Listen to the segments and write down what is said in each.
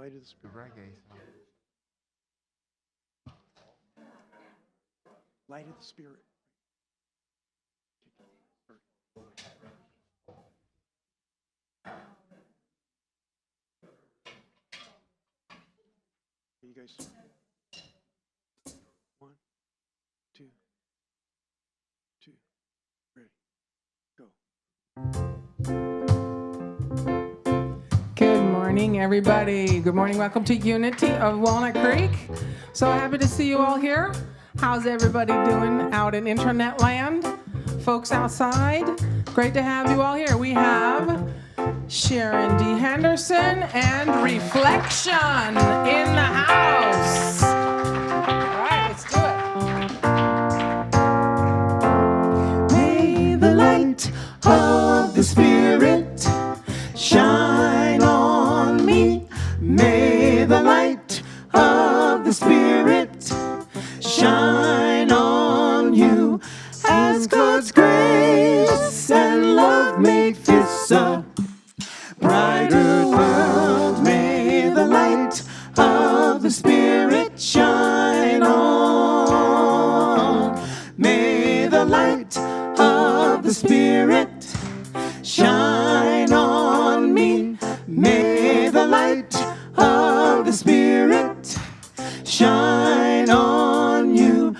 Light of the Spirit. Reggae song. Light of the Spirit. You guys. 1, 2, 2, ready, go. Good morning, everybody. Good morning. Welcome to Unity of Walnut Creek. So happy to see you all here. How's everybody doing out in internet land? Folks outside, great to have you all here. We have Sharon D. Henderson and Reflection in the house. All right, let's do it. May the light of the Spirit shine on me. May the light of the Spirit shine on you. As God's grace and love make this a brighter world. May the light of the Spirit shine on. May the light of the Spirit shine on me. May the light of the Spirit shine on you.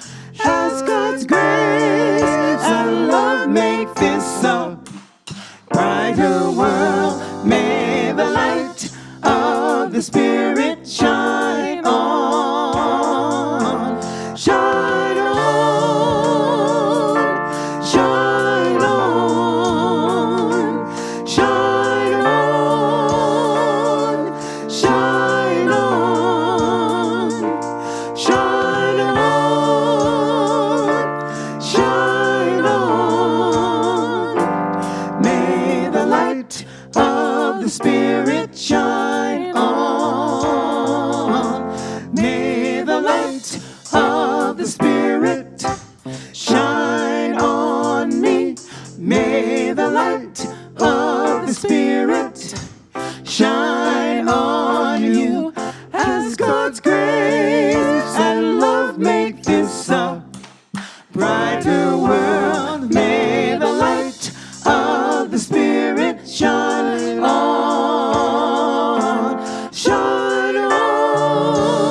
As God's grace and love make this a brighter world. May the light of the Spirit shine on. Shine on. Shine on. Shine on. Shine on. Shine on. Shine on. May the light of the Spirit shine on. May the light of the Spirit shine on me. May the light of the Spirit shine on you. As God's grace and love make this a brighter world. May the light of the Spirit shine on. Shine on.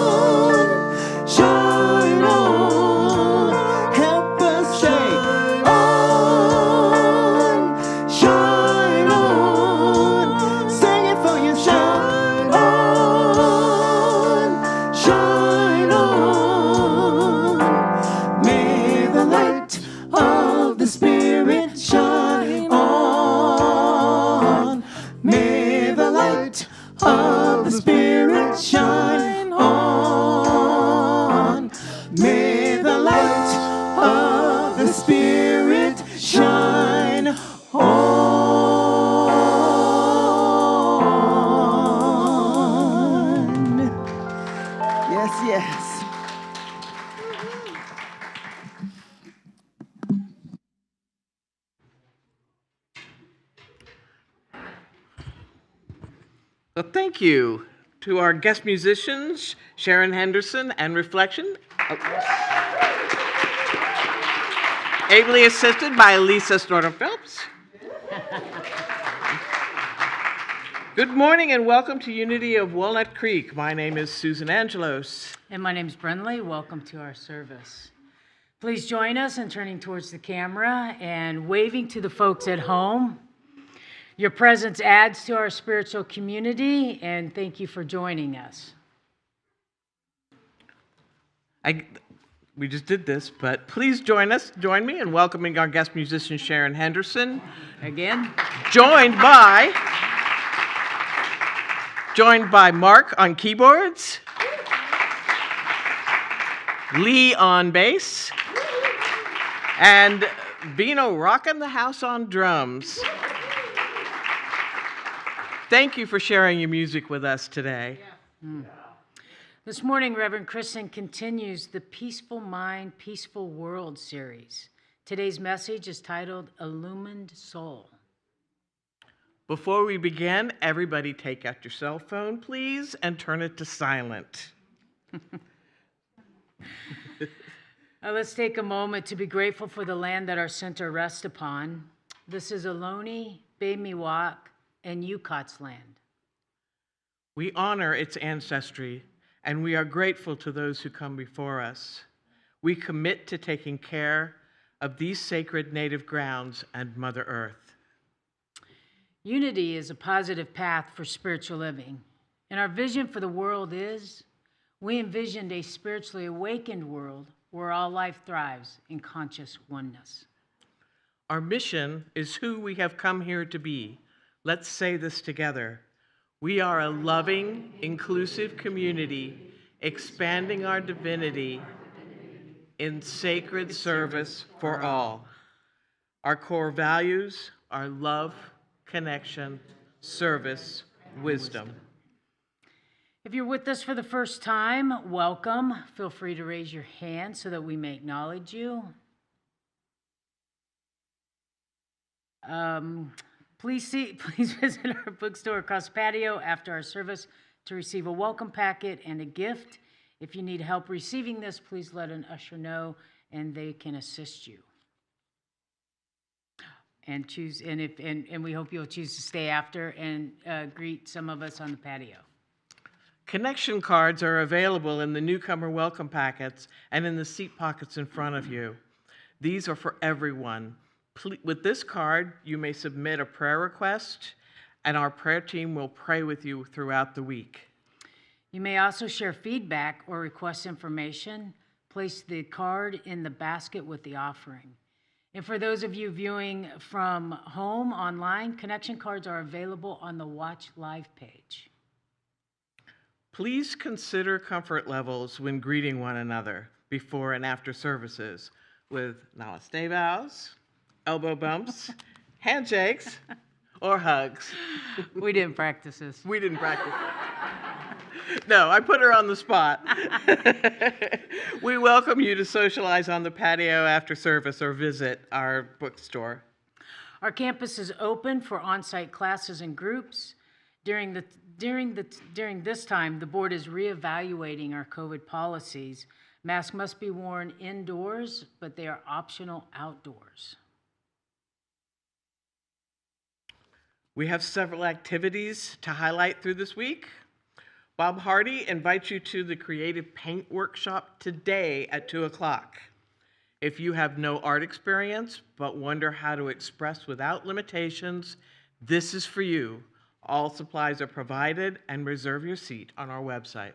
Shine on. Help us shine on. Shine on. Sing it for you. Shine on. Shine on. May the light of the Spirit shine on. May the light of the Spirit shine on. May the light of the Spirit shine on. Yes, yes. Well, thank you to our guest musicians, Sharon Henderson and Reflection, ably assisted by Elisa Storter-Phelps. Good morning and welcome to Unity of Walnut Creek. My name is Susan Angelos. And my name is Brenda. Welcome to our service. Please join us in turning towards the camera and waving to the folks at home. Your presence adds to our spiritual community, and thank you for joining us. We just did this, but please join me in welcoming our guest musician, Sharon Henderson. Again, Joined by Mark on keyboards, Lee on bass, and Vino rocking the house on drums. Thank you for sharing your music with us today. this morning, Reverend Kristen continues the Peaceful Mind, Peaceful World series. Today's message is titled Illumined Soul. Before we begin, everybody take out your cell phone, please, and turn it to silent. Let's take a moment to be grateful for the land that our center rests upon. This is Ohlone, Bay-Miwok, and Yukat's land. We honor its ancestry, and we are grateful to those who come before us. We commit to taking care of these sacred native grounds and Mother Earth. Unity is a positive path for spiritual living, and our vision for the world is, we envisioned a spiritually awakened world where all life thrives in conscious oneness. Our mission is who we have come here to be. Let's say this together. We are a loving, inclusive community, expanding our divinity in sacred service for all. Our core values are love, connection, service, wisdom. If you're with us for the first time, welcome. Feel free to raise your hand so that we may acknowledge you. Please visit our bookstore across the patio after our service to receive a welcome packet and a gift. If you need help receiving this, please let an usher know and they can assist you. And we hope you'll choose to stay after and greet some of us on the patio. Connection cards are available in the newcomer welcome packets and in the seat pockets in front of you. These are for everyone. With this card, you may submit a prayer request, and our prayer team will pray with you throughout the week. You may also share feedback or request information. Place the card in the basket with the offering. And for those of you viewing from home online, connection cards are available on the Watch Live page. Please consider comfort levels when greeting one another before and after services with namaste bows, elbow bumps, handshakes, or hugs. We didn't practice this. We didn't practice. No, I put her on the spot. We welcome you to socialize on the patio after service or visit our bookstore. Our campus is open for on-site classes and groups. During this time, the board is reevaluating our COVID policies. Masks must be worn indoors, but they are optional outdoors. We have several activities to highlight through this week. Bob Hardy invites you to the Creative Paint Workshop today at 2 o'clock. If you have no art experience but wonder how to express without limitations, this is for you. All supplies are provided, and reserve your seat on our website.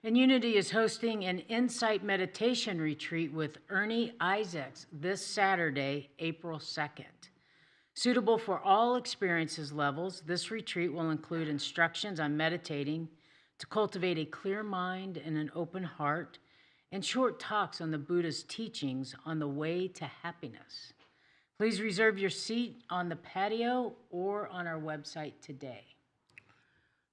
And Unity is hosting an Insight Meditation Retreat with Ernie Isaacs this Saturday, April 2nd. Suitable for all experiences levels, this retreat will include instructions on meditating to cultivate a clear mind and an open heart, and short talks on the Buddha's teachings on the way to happiness. Please reserve your seat on the patio or on our website today.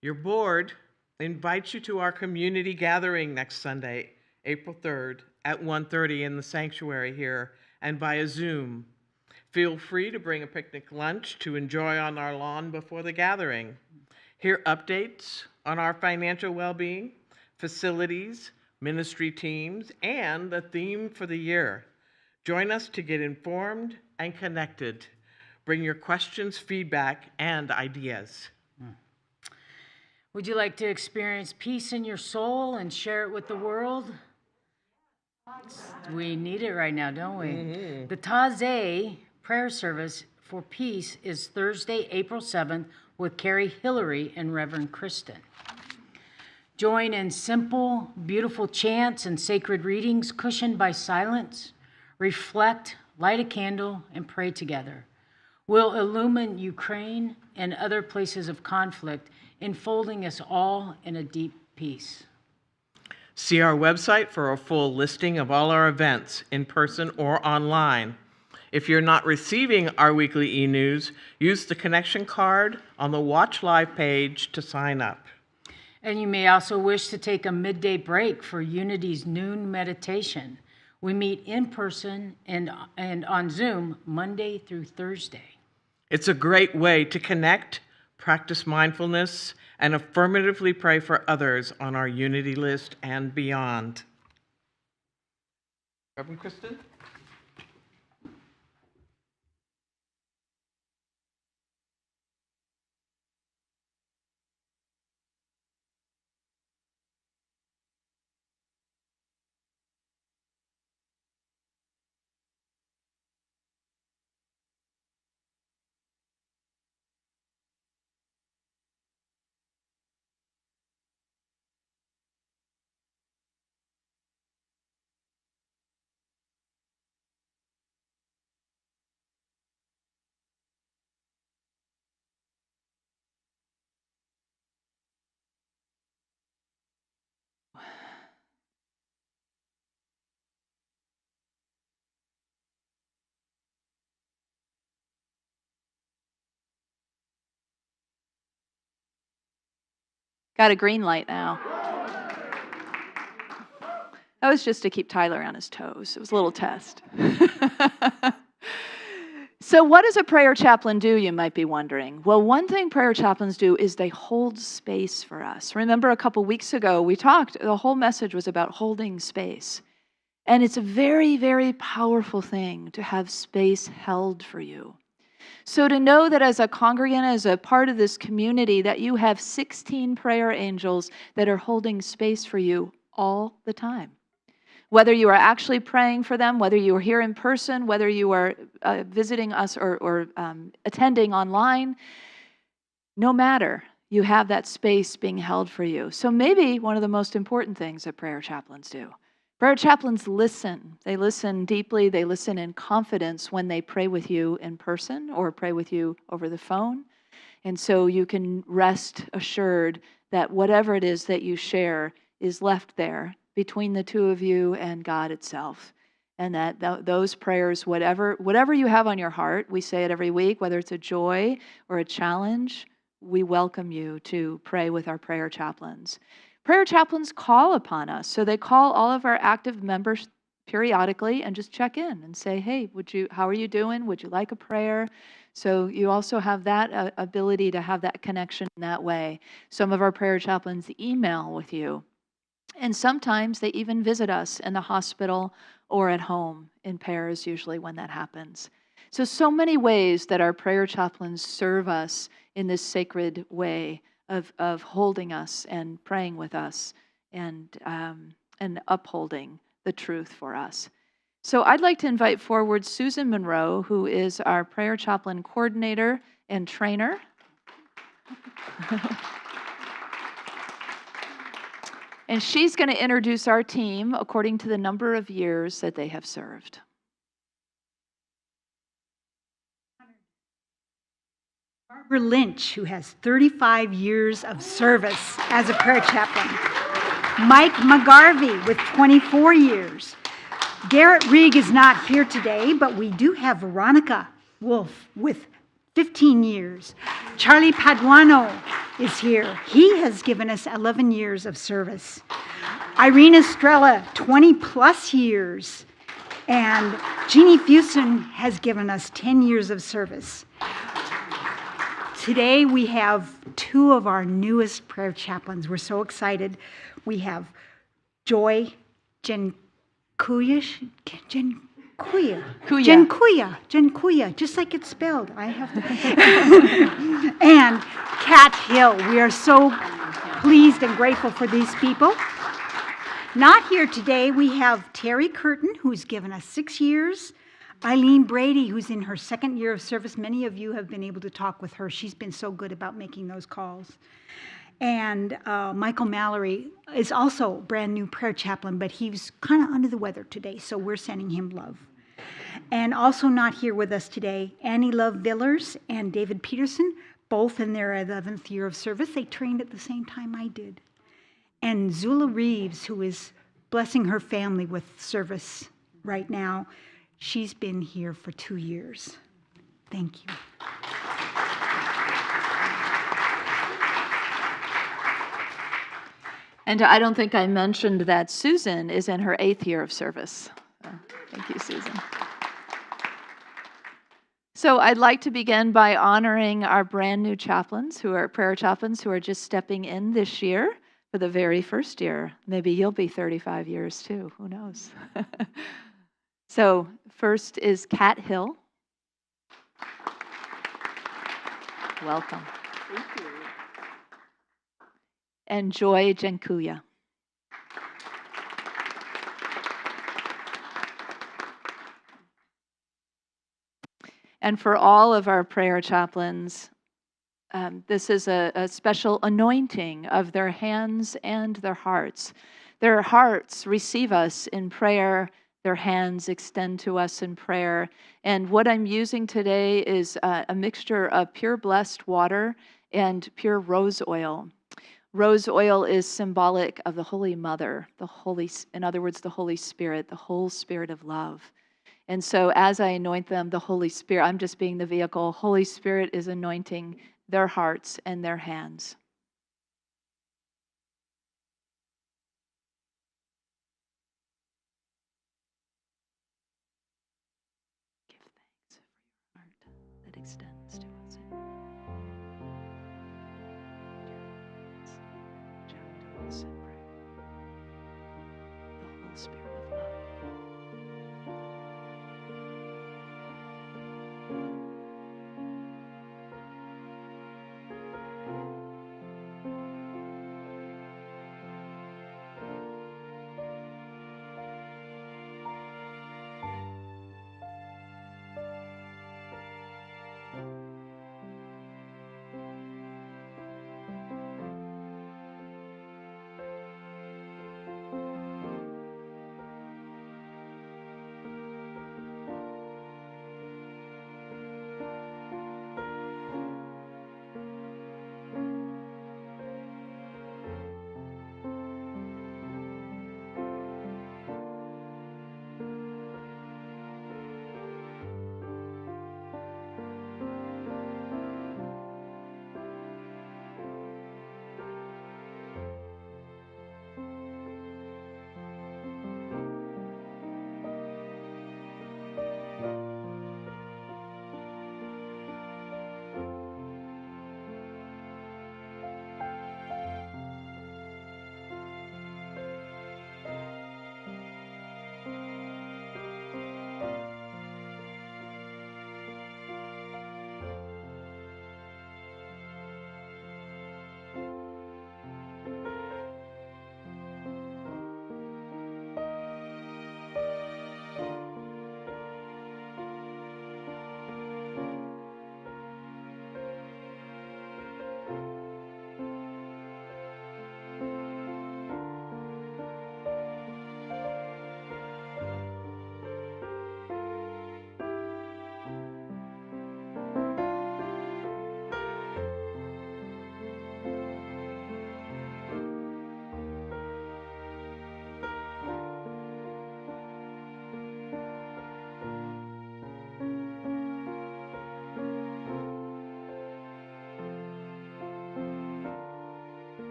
Your board invites you to our community gathering next Sunday, April 3rd at 1:30 in the sanctuary here and via Zoom. Feel free to bring a picnic lunch to enjoy on our lawn before the gathering. Hear updates on our financial well-being, facilities, ministry teams, and the theme for the year. Join us to get informed and connected. Bring your questions, feedback, and ideas. Would you like to experience peace in your soul and share it with the world? We need it right now, don't we? Mm-hmm. The Taizé prayer service for peace is Thursday, April 7th with Carrie Hillary and Reverend Kristen. Join in simple, beautiful chants and sacred readings cushioned by silence. Reflect, light a candle, and pray together. We'll illumine Ukraine and other places of conflict, enfolding us all in a deep peace. See our website for a full listing of all our events, in person or online. If you're not receiving our weekly e-news, use the connection card on the Watch Live page to sign up. And you may also wish to take a midday break for Unity's noon meditation. We meet in person and on Zoom Monday through Thursday. It's a great way to connect, practice mindfulness, and affirmatively pray for others on our Unity list and beyond. Reverend Kristen? Got a green light now. That was just to keep Tyler on his toes. It was a little test. So what does a prayer chaplain do, you might be wondering? Well, one thing prayer chaplains do is they hold space for us. Remember a couple weeks ago, we talked, the whole message was about holding space. And it's a very, very powerful thing to have space held for you. So to know that as a congregant, as a part of this community, that you have 16 prayer angels that are holding space for you all the time. Whether you are actually praying for them, whether you are here in person, whether you are visiting us or attending online, no matter, you have that space being held for you. So maybe one of the most important things that prayer chaplains do. Prayer chaplains listen. They listen deeply. They listen in confidence when they pray with you in person or pray with you over the phone. And so you can rest assured that whatever it is that you share is left there between the two of you and God itself. And that those prayers, whatever you have on your heart, we say it every week, whether it's a joy or a challenge, we welcome you to pray with our prayer chaplains. Prayer chaplains call upon us. So they call all of our active members periodically and just check in and say, hey, how are you doing? Would you like a prayer? So you also have that ability to have that connection in that way. Some of our prayer chaplains email with you. And sometimes they even visit us in the hospital or at home in pairs, usually when that happens. So many ways that our prayer chaplains serve us in this sacred way of holding us and praying with us and upholding the truth for us. So I'd like to invite forward Susan Monroe, who is our prayer chaplain coordinator and trainer. And she's going to introduce our team according to the number of years that they have served. Barbara Lynch, who has 35 years of service as a prayer chaplain. Mike McGarvey with 24 years. Garrett Rieg is not here today, but we do have Veronica Wolf with 15 years. Charlie Paduano is here. He has given us 11 years of service. Irene Estrella, 20 plus years. And Jeannie Fusen has given us 10 years of service. Today we have two of our newest prayer chaplains. We're so excited. We have Joy Jenkuya, just like it's spelled. I have to. And Kat Hill. We are so pleased and grateful for these people. Not here today, we have Terry Curtin, who's given us 6 years. Eileen Brady, who's in her 2nd year of service. Many of you have been able to talk with her. She's been so good about making those calls. And Michael Mallory is also a brand new prayer chaplain, but he's kind of under the weather today, so we're sending him love. And also not here with us today, Annie Love Villers and David Peterson, both in their 11th year of service. They trained at the same time I did. And Zula Reeves, who is blessing her family with service right now. She's been here for 2 years. Thank you. And I don't think I mentioned that Susan is in her 8th year of service. So, thank you, Susan. So I'd like to begin by honoring our brand new chaplains, who are prayer chaplains, who are just stepping in this year for the very first year. Maybe you'll be 35 years too, who knows? So first is Kat Hill. Welcome. Thank you. And Joy Jenkuya. And for all of our prayer chaplains, this is a special anointing of their hands and their hearts. Their hearts receive us in prayer. Their hands extend to us in prayer. And what I'm using today is a mixture of pure blessed water and pure rose oil. Rose oil is symbolic of the Holy Mother, in other words, the Holy Spirit, the whole spirit of love. And so as I anoint them, the Holy Spirit, I'm just being the vehicle. Holy Spirit is anointing their hearts and their hands. Give thanks for your heart that extends to us. Your hands reach out to us in prayer. The whole spirit of love.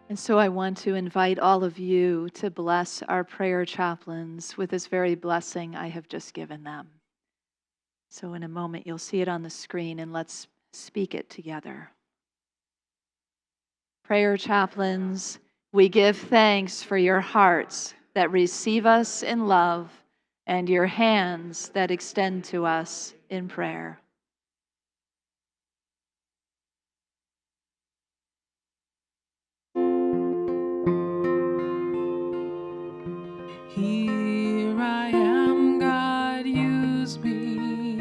And so I want to invite all of you to bless our prayer chaplains with this very blessing I have just given them. So in a moment, you'll see it on the screen, and let's speak it together. Prayer chaplains, we give thanks for your hearts that receive us in love and your hands that extend to us in prayer. Here I am, God, use me,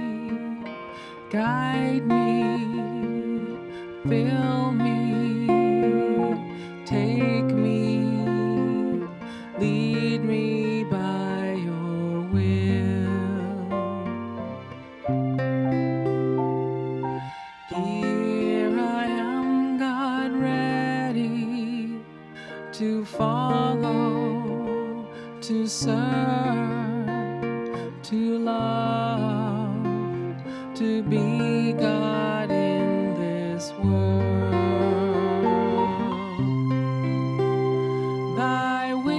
guide me, fill me love to be God in this world. Thy will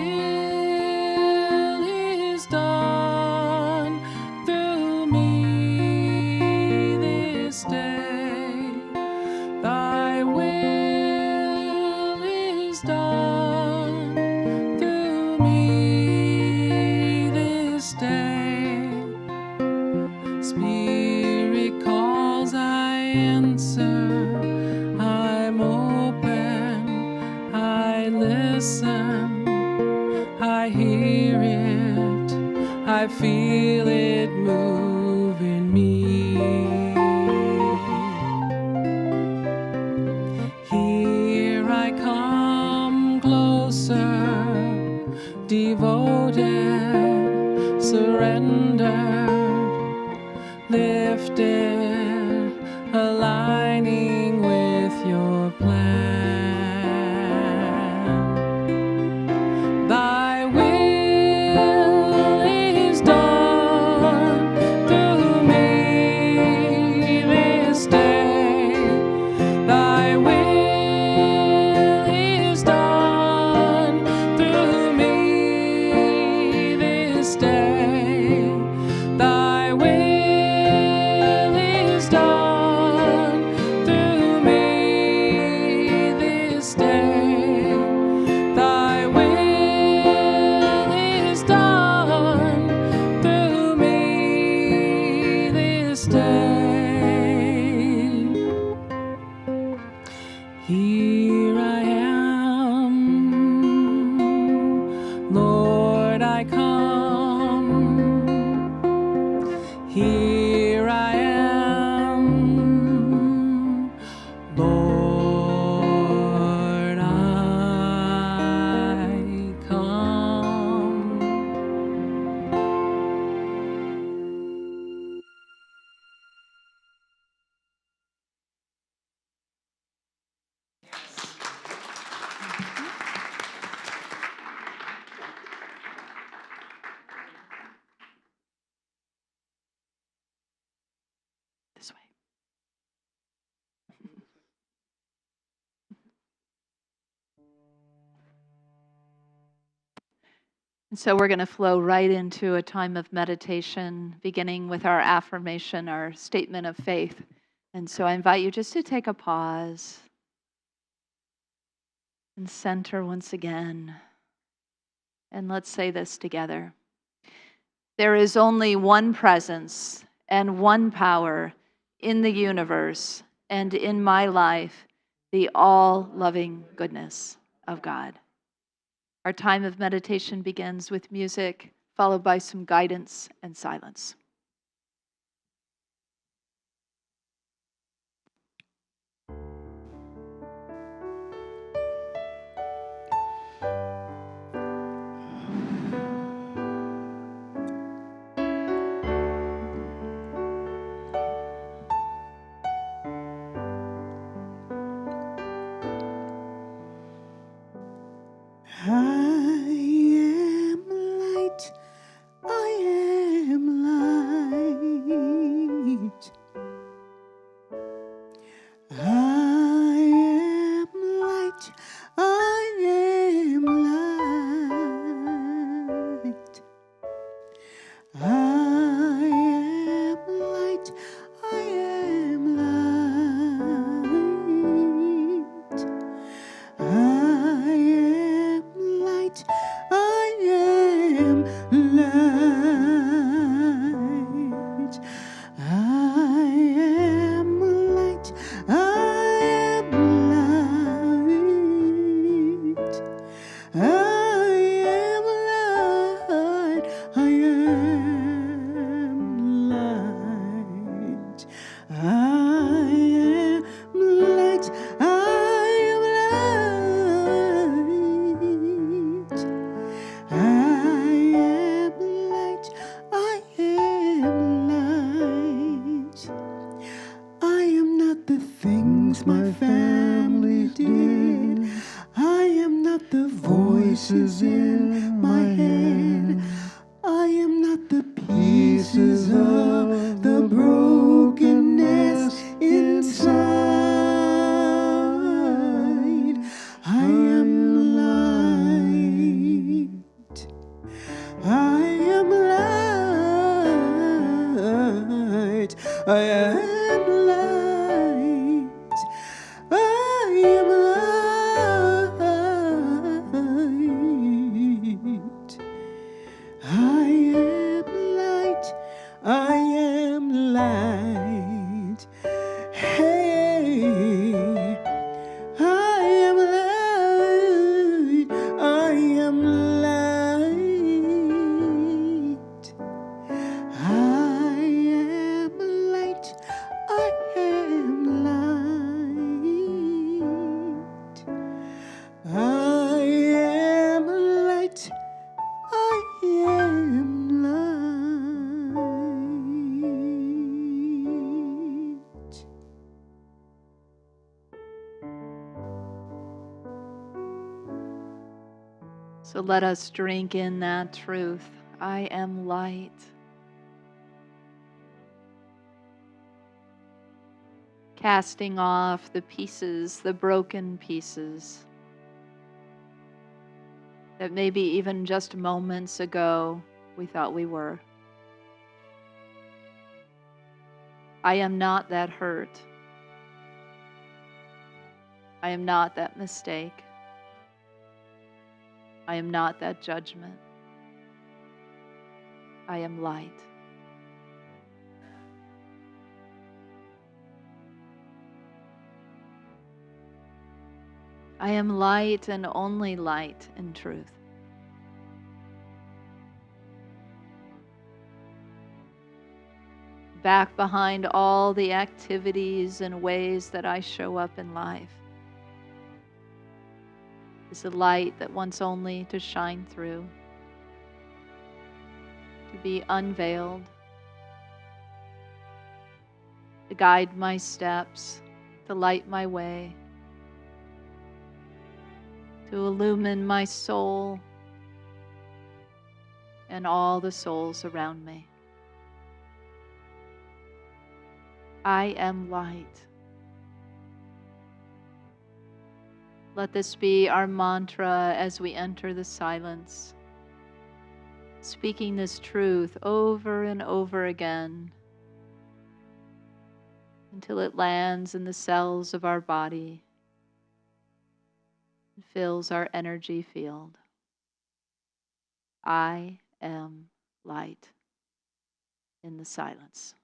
is done through me this day. Thy will is done through me this day. Spirit calls, I answer. I'm open, I listen. I hear it, I feel it move in me. Here I come closer, devoted, surrendered, lifted, aligning with your plan. Thy will is done through me this day. Thy will is done through me this day. Thy will is done through me this day. Thy will is done through me this day. Here I am, Lord, I come. Here I am, Lord, I come. This way. And so we're going to flow right into a time of meditation, beginning with our affirmation, our statement of faith. And so I invite you just to take a pause and center once again. And let's say this together. There is only one presence and one power in the universe and in my life, the all-loving goodness of God. Our time of meditation begins with music, followed by some guidance and silence. I am light. I am light. I am light. I am light. I am light. I am light. I am light. I am light. I am light. I am light. I am light. I am light. I am light. I am light. I am light. I am light. I am not the things my family did. I am not the voices in my head. I am not the pieces I am light. I am light. I am light. I am light. Hey, I am light. I am light. I am light. I am light. I am light. I am light. So let us drink in that truth. I am light. Casting off the pieces, the broken pieces, that maybe even just moments ago we thought we were. I am not that hurt. I am not that mistake. I am not that judgment. I am light. I am light and only light in truth. Back behind all the activities and ways that I show up in life is a light that wants only to shine through, to be unveiled, to guide my steps, to light my way, to illumine my soul and all the souls around me. I am light. Let this be our mantra as we enter the silence, speaking this truth over and over again until it lands in the cells of our body and fills our energy field. I am light in the silence.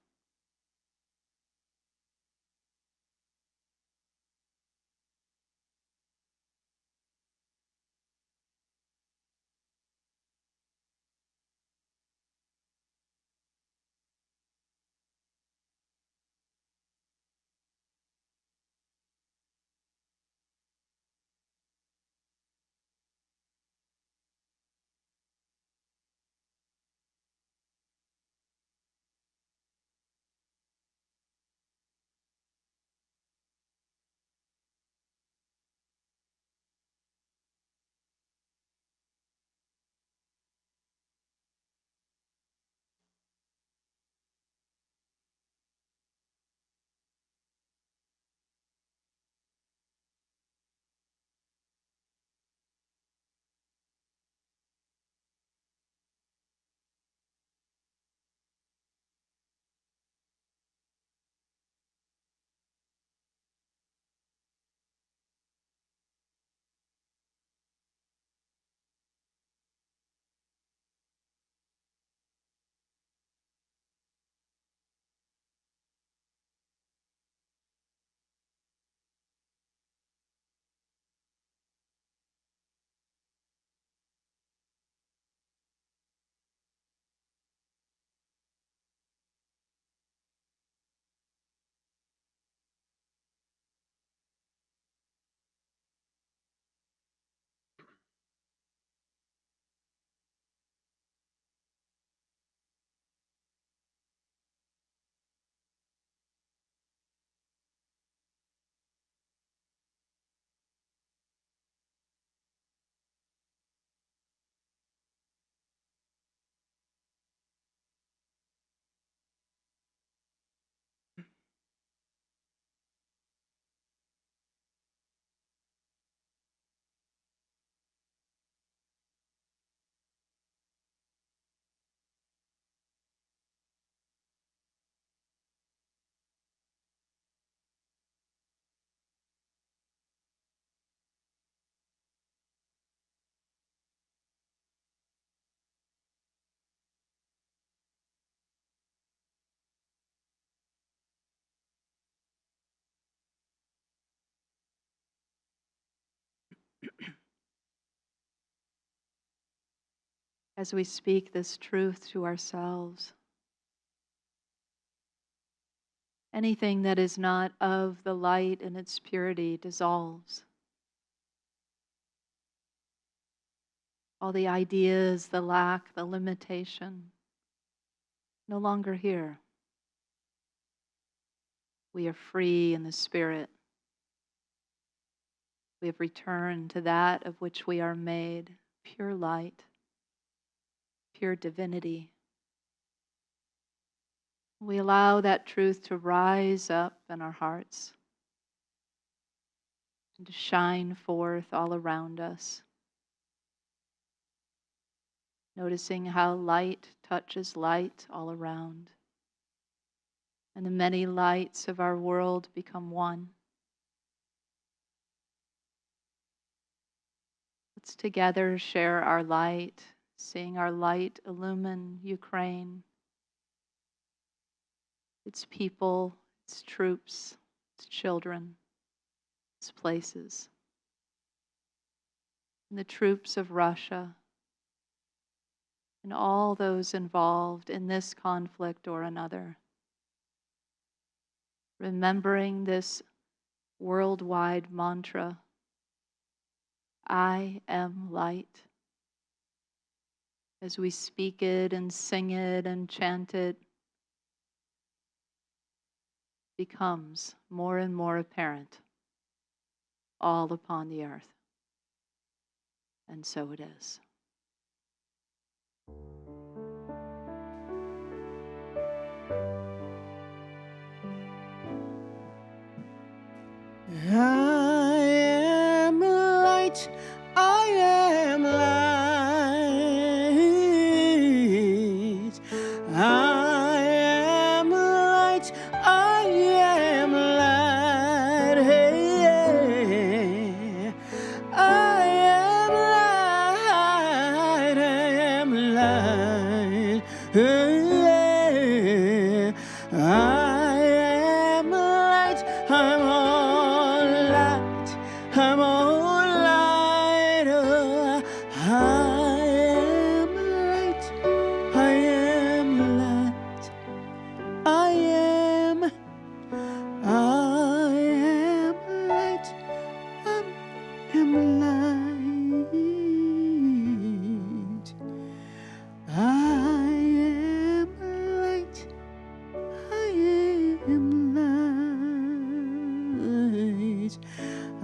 as we speak this truth to ourselves. Anything that is not of the light in its purity dissolves. All the ideas, the lack, the limitation, no longer here. We are free in the Spirit. We have returned to that of which we are made, pure light, pure divinity. We allow that truth to rise up in our hearts and to shine forth all around us. Noticing how light touches light all around, and the many lights of our world become one. Let's together share our light, seeing our light illumine Ukraine, its people, its troops, its children, its places, and the troops of Russia, and all those involved in this conflict or another. Remembering this worldwide mantra, I am light. As we speak it and sing it and chant it, becomes more and more apparent all upon the earth. And so it is. I am light, I am light. I am light, I am light. Hey, I am light, I am light. Hey, I am light, I'm all light, I'm all light. Oh, I am light, I am light. I am light, I am light. I am light, I am light.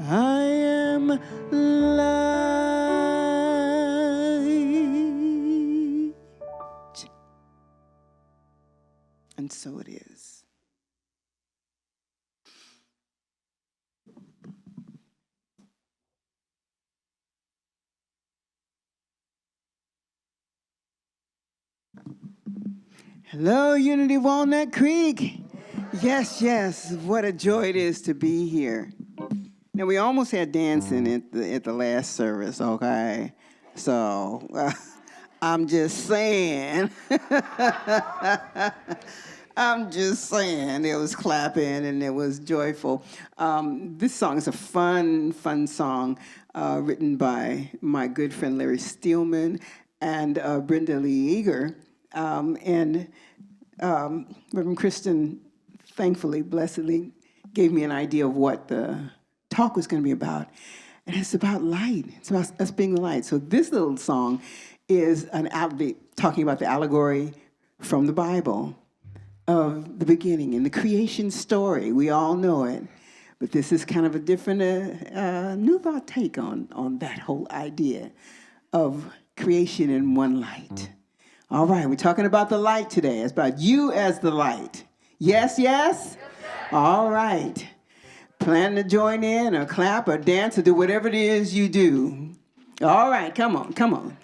I am light. And so it is. Hello, Unity of Walnut Creek. Yes, yes, what a joy it is to be here. Now, we almost had dancing at the last service, okay? So, I'm just saying. I'm just saying. It was clapping and it was joyful. This song is a fun song written by my good friend Larry Steelman and Brenda Eager. And Reverend Kristen, thankfully, blessedly, gave me an idea of what the talk was going to be about. And it's about light. It's about us being the light. So this little song is talking about the allegory from the Bible of the beginning and the creation story. We all know it. But this is kind of a different, new thought take on that whole idea of creation in one light. All right, we're talking about the light today. It's about you as the light. Yes, yes? All right. Plan to join in or clap or dance or do whatever it is you do. All right, come on, come on.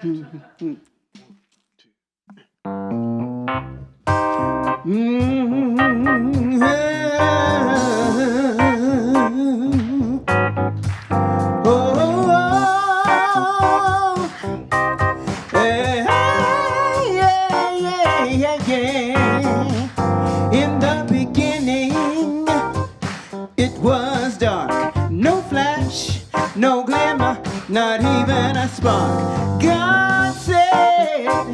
In the beginning, it was dark. No flash, no glimmer, not even a spark. God said,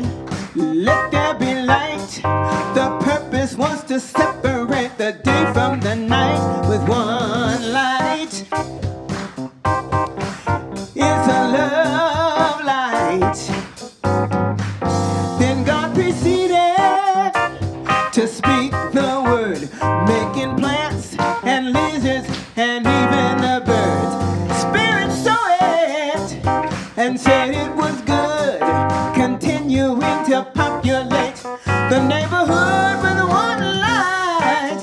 just wants to separate the day from the night with one light. It's a love light. Then God proceeded to speak the word, making plants and lizards and even the birds. Spirit saw it and said it was good, continuing to populate the neighborhood with one light,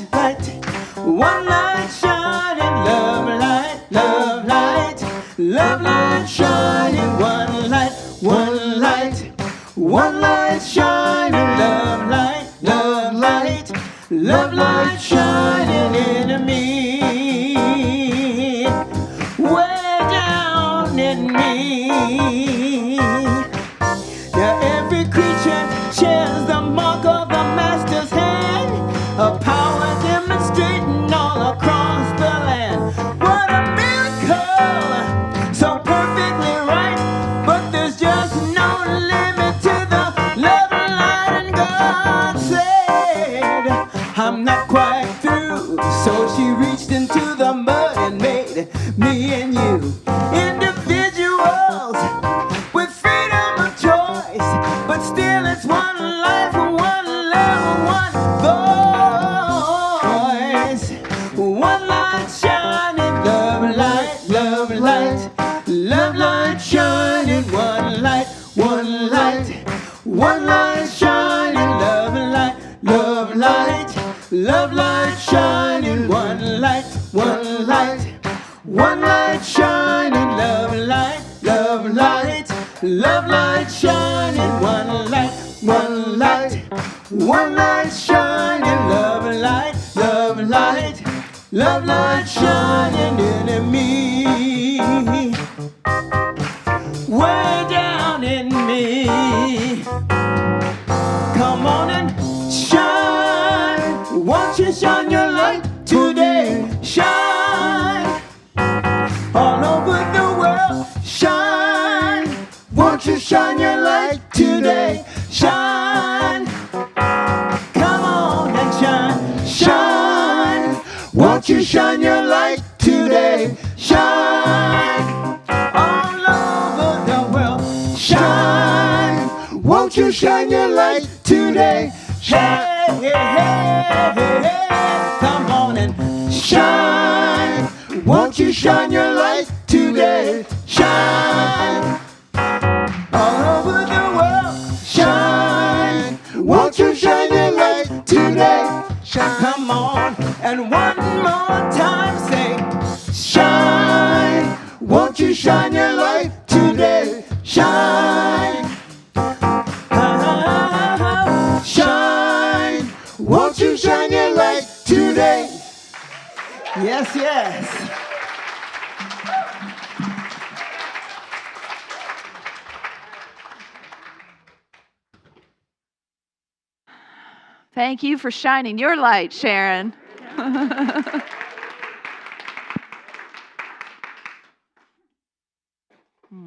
one light shining, love light, love light, love light shining, one light, one light, one light shining, love light, love light, love light shining in me, way down in me. Now every creature shares the mark of the Master's hand, a power demonstrating all across the land. What a miracle, so perfectly right, but there's just no limit to the love and light. And God said, I'm not quite through, so she reached into the mud and made me and you individuals with freedom of choice, but still it's one life, one love, one voice, one light shining, love light, love light, love light shining, one light, one light, one light shining, love light, love light, love light shining, one light, one light, one light shining, love light, love light, love light shining, one light, one light, one light shining, love light, love light, love light shining in me, way down in me. Come on and shine, won't you shine your light today? Shine all over the world, shine, won't you shine your light today? Shine, come on and shine, shine, won't you shine your light today? Shine, all over the world, shine, won't you shine your light today? Shine, hey, hey, hey, hey, come on and shine, won't you shine your light today? Shine, all over the world, shine, won't you shine your light today? Shine, come on, and one more time say, shine, won't you shine your light today? Shine, shine, won't you shine your light today? Yes, yes. Thank you for shining your light, Sharon.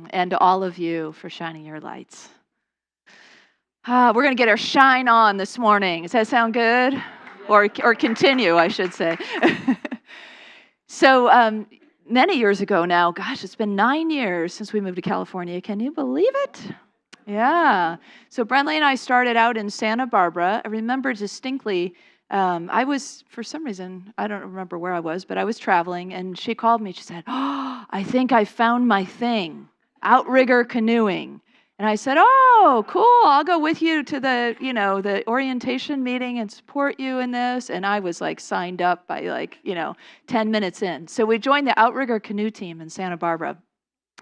And to all of you for shining your lights. We're going to get our shine on this morning. Does that sound good? Or continue, I should say. So many years ago now, gosh, it's been 9 years since we moved to California. Can you believe it? Yeah. So Brenda and I started out in Santa Barbara. I remember distinctly, I was, for some reason, I don't remember where I was, but I was traveling, and she called me. She said, oh, I think I found my thing, outrigger canoeing. And I said, oh, cool, I'll go with you to the orientation meeting and support you in this. And I was like signed up by 10 minutes in. So we joined the outrigger canoe team in Santa Barbara.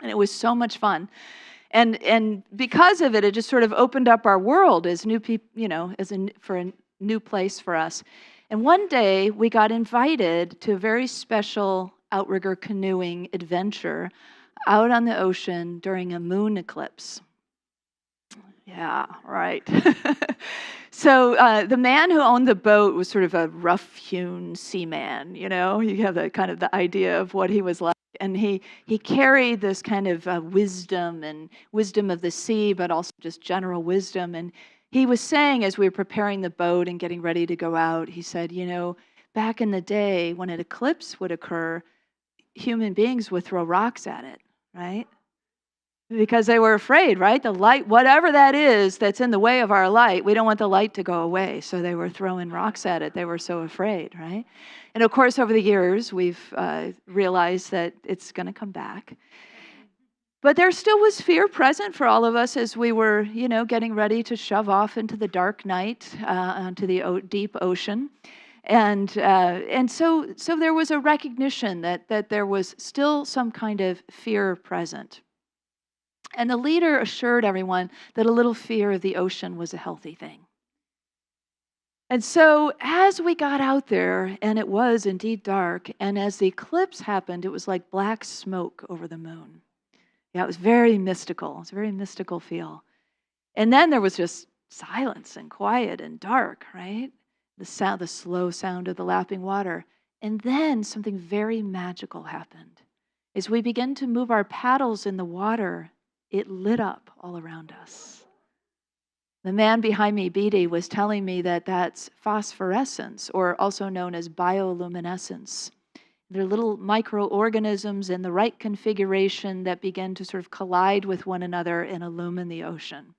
And it was so much fun. And because of it, it just sort of opened up our world as new people, for a new place for us. And one day we got invited to a very special outrigger canoeing adventure out on the ocean during a moon eclipse. Yeah, right. So the man who owned the boat was sort of a rough-hewn seaman, you have the kind of the idea of what he was like. And he carried this kind of wisdom of the sea, but also just general wisdom. And he was saying, as we were preparing the boat and getting ready to go out, he said, back in the day when an eclipse would occur, human beings would throw rocks at it, right? Because they were afraid, right? The light, whatever that is that's in the way of our light, we don't want the light to go away. So they were throwing rocks at it. They were so afraid, right? And of course, over the years, we've realized that it's going to come back. But there still was fear present for all of us as we were, getting ready to shove off into the dark night, onto the deep ocean. And so there was a recognition that there was still some kind of fear present. And the leader assured everyone that a little fear of the ocean was a healthy thing. And so as we got out there, and it was indeed dark, and as the eclipse happened, it was like black smoke over the moon. Yeah, it was very mystical. It was a very mystical feel. And then there was just silence and quiet and dark, right? The slow sound of the lapping water. And then something very magical happened. As we began to move our paddles in the water, it lit up all around us. The man behind me, Beatty, was telling me that that's phosphorescence, or also known as bioluminescence. They're little microorganisms in the right configuration that begin to sort of collide with one another and illumine the ocean.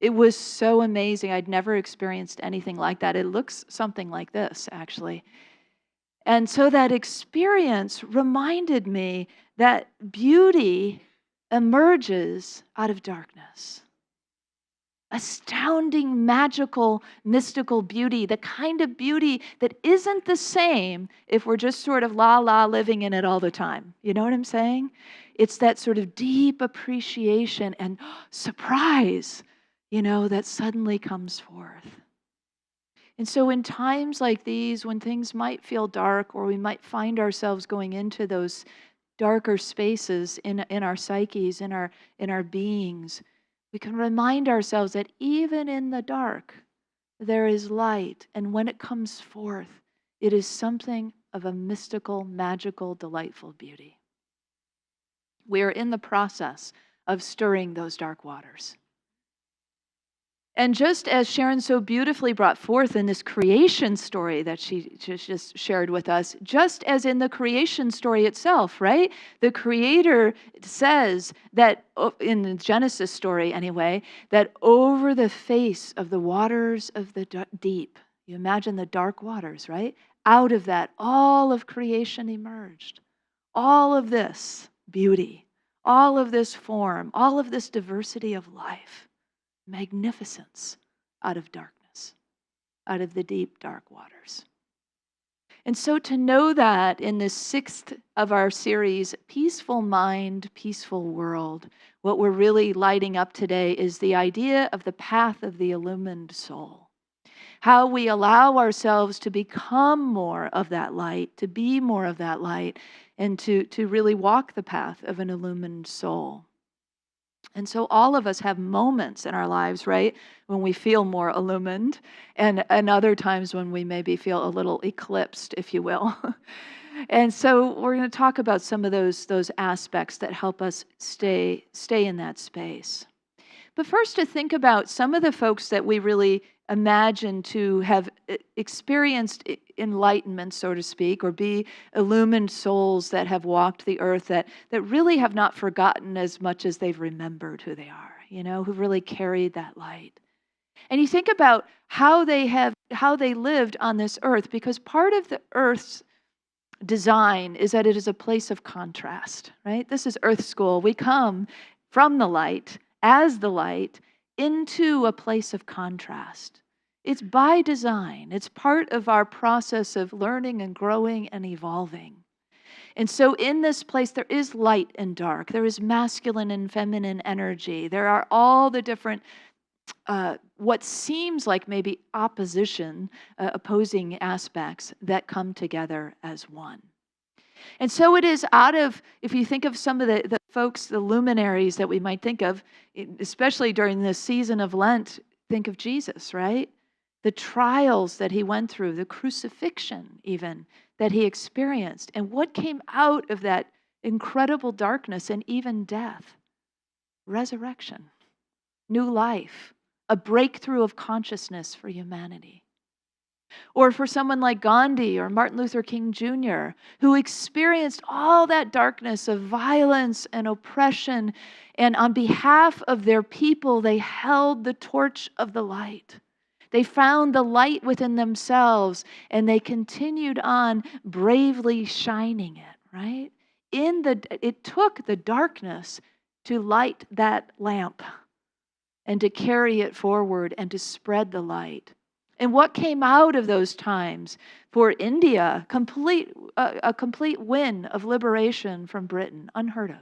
It was so amazing. I'd never experienced anything like that. It looks something like this, actually. And so that experience reminded me that beauty emerges out of darkness. Astounding, magical, mystical beauty, the kind of beauty that isn't the same if we're just sort of living in it all the time. You know what I'm saying? It's that sort of deep appreciation and surprise, that suddenly comes forth. And so in times like these, when things might feel dark, or we might find ourselves going into those darker spaces in our psyches, in our beings, we can remind ourselves that even in the dark, there is light. And when it comes forth, it is something of a mystical, magical, delightful beauty. We are in the process of stirring those dark waters. And just as Sharon so beautifully brought forth in this creation story that she just shared with us, just as in the creation story itself, right? The Creator says that, in the Genesis story anyway, that over the face of the waters of the deep, you imagine the dark waters, right? Out of that, all of creation emerged. All of this beauty, all of this form, all of this diversity of life. Magnificence out of darkness, out of the deep, dark waters. And so to know that in this 6th of our series, Peaceful Mind, Peaceful World, what we're really lighting up today is the idea of the path of the illumined soul. How we allow ourselves to become more of that light, to be more of that light, and to really walk the path of an illumined soul. And so all of us have moments in our lives, right, when we feel more illumined, and other times when we maybe feel a little eclipsed, if you will. And so we're going to talk about some of those aspects that help us stay in that space. But first, to think about some of the folks that we really imagine to have experienced enlightenment, so to speak, or be illumined souls that have walked the earth that really have not forgotten as much as they've remembered who they are, who've really carried that light. And you think about how they lived on this earth, because part of the earth's design is that it is a place of contrast, right? This is Earth School. We come from the light, as the light, into a place of contrast. It's by design. It's part of our process of learning and growing and evolving. And so in this place, there is light and dark. There is masculine and feminine energy. There are all the different, what seems like maybe opposing aspects that come together as one. And so it is if you think of some of the folks, the luminaries that we might think of, especially during this season of Lent, think of Jesus, right? The trials that he went through, the crucifixion even that he experienced, and what came out of that incredible darkness and even death? Resurrection, new life, a breakthrough of consciousness for humanity. Or for someone like Gandhi or Martin Luther King Jr., who experienced all that darkness of violence and oppression, and on behalf of their people, they held the torch of the light. They found the light within themselves, and they continued on bravely shining it, right? It took the darkness to light that lamp and to carry it forward and to spread the light. And what came out of those times for India? A complete win of liberation from Britain, unheard of.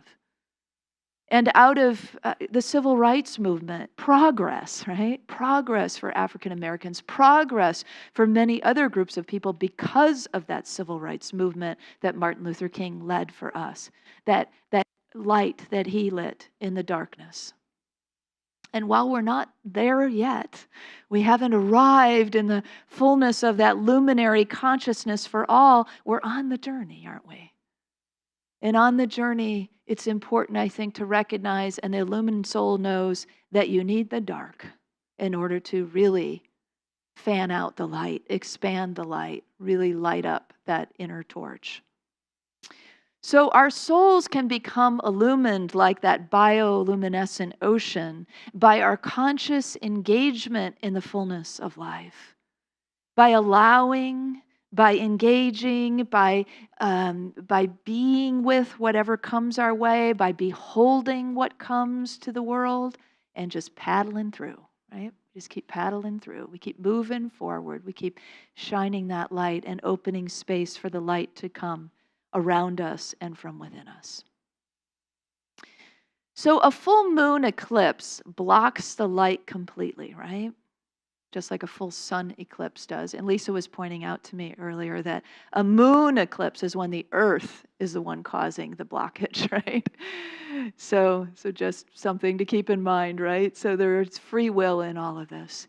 And out of the civil rights movement, progress, right? Progress for African Americans, progress for many other groups of people because of that civil rights movement that Martin Luther King led for us. That light that he lit in the darkness. And while we're not there yet, we haven't arrived in the fullness of that luminary consciousness for all, we're on the journey, aren't we? And on the journey, it's important, I think, to recognize, and the illumined soul knows, that you need the dark in order to really fan out the light, expand the light, really light up that inner torch. So our souls can become illumined like that bioluminescent ocean by our conscious engagement in the fullness of life. By allowing, by engaging, by being with whatever comes our way, by beholding what comes to the world, and just paddling through, right? Just keep paddling through. We keep moving forward. We keep shining that light and opening space for the light to come around us and from within us. So a full moon eclipse blocks the light completely, right? Just like a full sun eclipse does. And Lisa was pointing out to me earlier that a moon eclipse is when the earth is the one causing the blockage, right? So just something to keep in mind, right? So there's free will in all of this.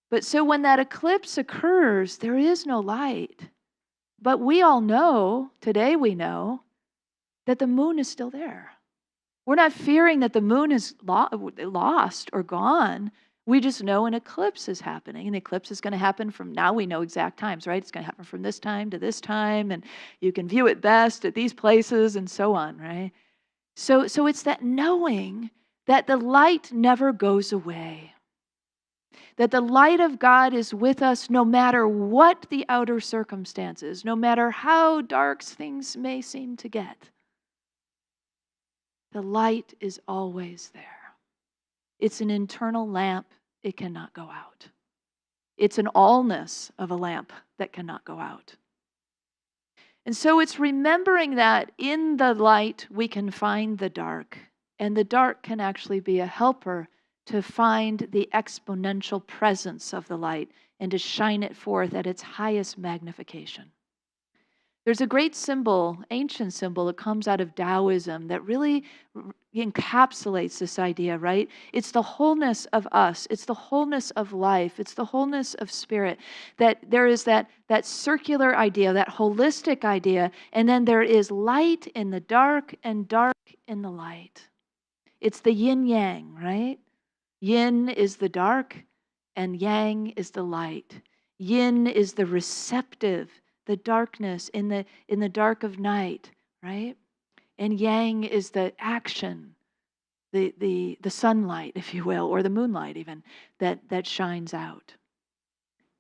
But so when that eclipse occurs, there is no light. But we all know, today we know, that the moon is still there. We're not fearing that the moon is lost or gone. We just know an eclipse is happening. An eclipse is going to happen from, now we know exact times, right? It's going to happen from this time to this time, and you can view it best at these places and so on, right? So it's that knowing that the light never goes away. That the light of God is with us no matter what the outer circumstances, no matter how dark things may seem to get. The light is always there. It's an internal lamp, it cannot go out. It's an allness of a lamp that cannot go out. And so it's remembering that in the light we can find the dark, and the dark can actually be a helper to find the exponential presence of the light and to shine it forth at its highest magnification. There's a great symbol, ancient symbol, that comes out of Taoism that really encapsulates this idea, right? It's the wholeness of us. It's the wholeness of life. It's the wholeness of spirit. That there is that circular idea, that holistic idea, and then there is light in the dark and dark in the light. It's the yin-yang, right? Yin is the dark, and yang is the light. Yin is the receptive, the darkness in the dark of night, right? And yang is the action, the sunlight, if you will, or the moonlight even, that shines out.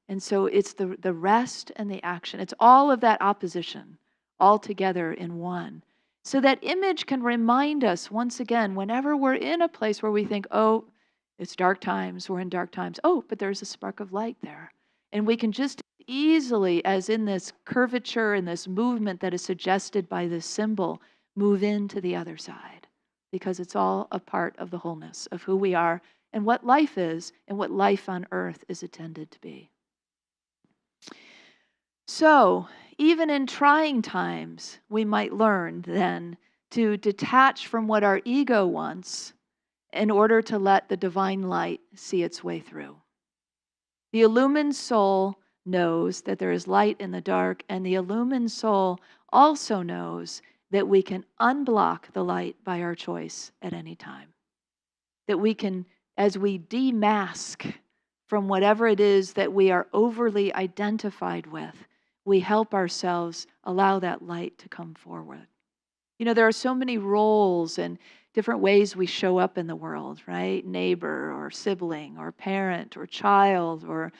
And so it's the rest and the action. It's all of that opposition all together in one. So that image can remind us once again, whenever we're in a place where we think, oh, it's dark times, we're in dark times. Oh, but there's a spark of light there. And we can just easily, as in this curvature and this movement that is suggested by this symbol, move into the other side. Because it's all a part of the wholeness of who we are and what life is and what life on earth is intended to be. So, even in trying times, we might learn then to detach from what our ego wants in order to let the divine light see its way through. The illumined soul knows that there is light in the dark, and the illumined soul also knows that we can unblock the light by our choice at any time. That we can as we demask from whatever it is that we are overly identified with, we help ourselves allow that light to come forward. You know, there are so many roles and different ways we show up in the world, right? Neighbor or sibling or parent or child or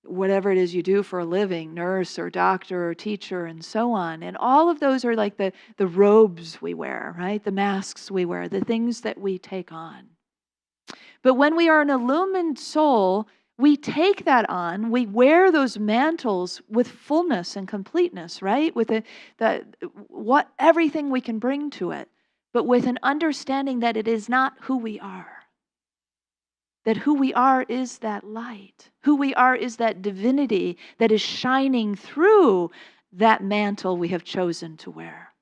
whatever it is you do for a living, nurse or doctor or teacher and so on. And all of those are like the robes we wear, right? The masks we wear, the things that we take on. But when we are an illumined soul, we take that on, we wear those mantles with fullness and completeness, right? With everything we can bring to it, but with an understanding that it is not who we are. That who we are is that light. Who we are is that divinity that is shining through that mantle we have chosen to wear.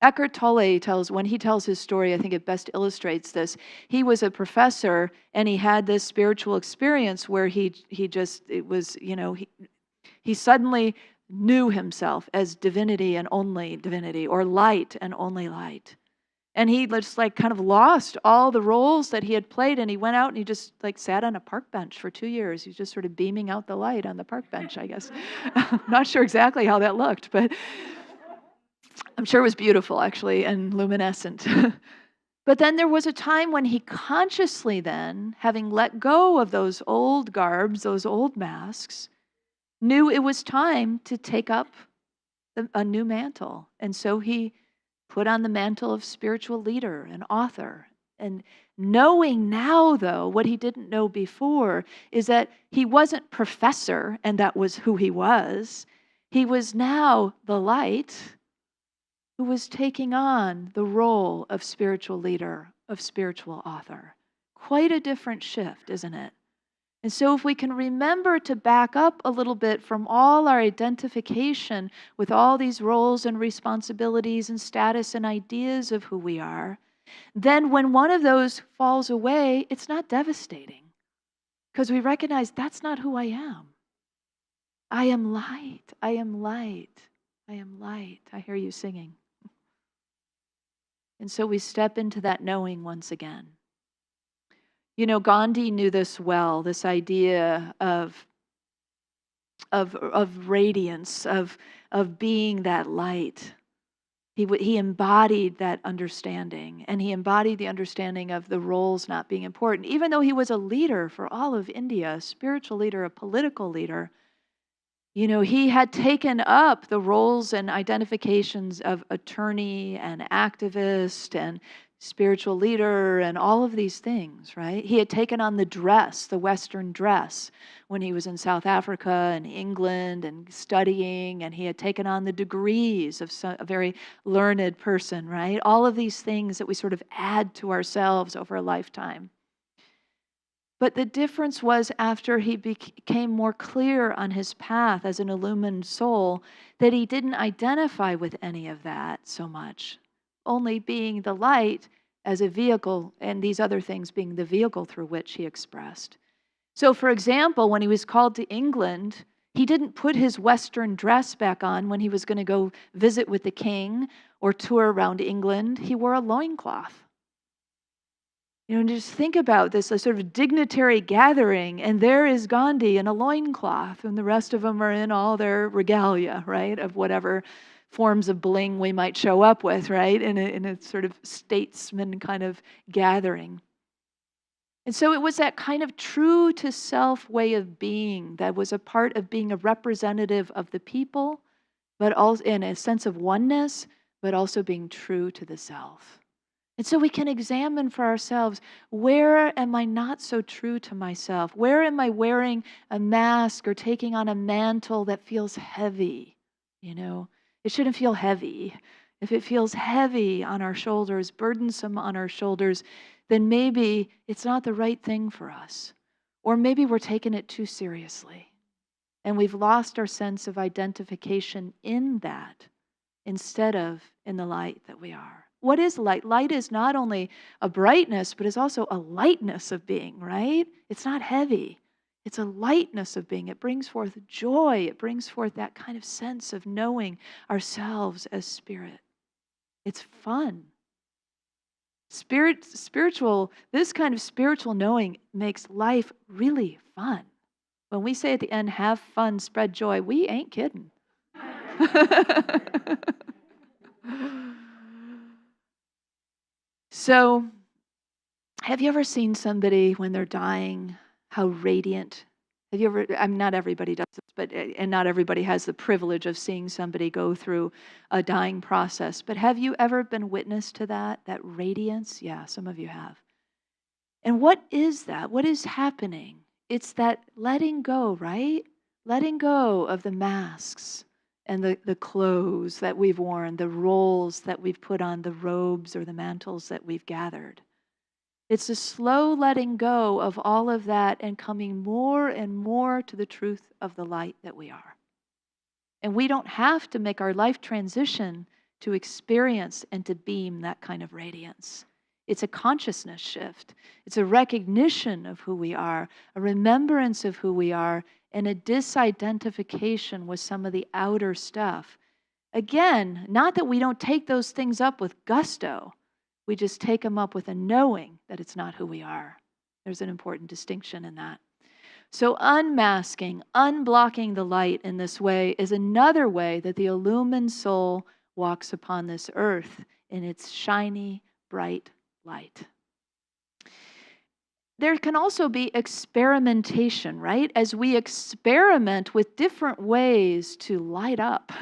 Eckhart Tolle when he tells his story, I think it best illustrates this. He was a professor and he had this spiritual experience where he suddenly knew himself as divinity and only divinity, or light and only light. And he just kind of lost all the roles that he had played, and he went out and he just sat on a park bench for 2 years. He was just sort of beaming out the light on the park bench, I guess. I'm not sure exactly how that looked, but I'm sure it was beautiful, actually, and luminescent. But then there was a time when he consciously then, having let go of those old garbs, those old masks, knew it was time to take up a new mantle. And so he put on the mantle of spiritual leader and author. And knowing now, though, what he didn't know before is that he wasn't professor and that was who he was. He was now the light who was taking on the role of spiritual leader, of spiritual author. Quite a different shift, isn't it? And so if we can remember to back up a little bit from all our identification with all these roles and responsibilities and status and ideas of who we are, then when one of those falls away, it's not devastating because we recognize that's not who I am. I am light. I am light. I am light. I hear you singing. And so we step into that knowing once again. You know, Gandhi knew this well, this idea of radiance, of being that light. He embodied that understanding, and he embodied the understanding of the roles not being important. Even though he was a leader for all of India, a spiritual leader, a political leader, you know, he had taken up the roles and identifications of attorney and activist and spiritual leader and all of these things, right? He had taken on the dress, the Western dress, when he was in South Africa and England and studying, and he had taken on the degrees of a very learned person, right? All of these things that we sort of add to ourselves over a lifetime. But the difference was after he became more clear on his path as an illumined soul, that he didn't identify with any of that so much, only being the light as a vehicle, and these other things being the vehicle through which he expressed. So, for example, when he was called to England, he didn't put his Western dress back on when he was going to go visit with the king or tour around England. He wore a loincloth. You know, just think about this, a sort of dignitary gathering, and there is Gandhi in a loincloth, and the rest of them are in all their regalia, right, of whatever forms of bling we might show up with, right, in a sort of statesman kind of gathering. And so it was that kind of true to self way of being that was a part of being a representative of the people, but also in a sense of oneness, but also being true to the self. And so we can examine for ourselves, where am I not so true to myself? Where am I wearing a mask or taking on a mantle that feels heavy? You know, it shouldn't feel heavy. If it feels heavy on our shoulders, burdensome on our shoulders, then maybe it's not the right thing for us. Or maybe we're taking it too seriously. And we've lost our sense of identification in that instead of in the light that we are. What is light? Light is not only a brightness, but is also a lightness of being, right? It's not heavy. It's a lightness of being. It brings forth joy. It brings forth that kind of sense of knowing ourselves as spirit. It's fun. This kind of spiritual knowing makes life really fun. When we say at the end, have fun, spread joy, we ain't kidding. So, have you ever seen somebody when they're dying, how radiant? Have you ever, not everybody does this, and not everybody has the privilege of seeing somebody go through a dying process, but have you ever been witness to that radiance? Yeah, some of you have. And what is that? What is happening? It's that letting go, right? Letting go of the masks and the clothes that we've worn, the roles that we've put on, the robes or the mantles that we've gathered. It's a slow letting go of all of that and coming more and more to the truth of the light that we are. And we don't have to make our life transition to experience and to beam that kind of radiance. It's a consciousness shift. It's a recognition of who we are, a remembrance of who we are, and a disidentification with some of the outer stuff. Again, not that we don't take those things up with gusto. We just take them up with a knowing that it's not who we are. There's an important distinction in that. So unmasking, unblocking the light in this way is another way that the illumined soul walks upon this earth in its shiny, bright light. There can also be experimentation, right? As we experiment with different ways to light up.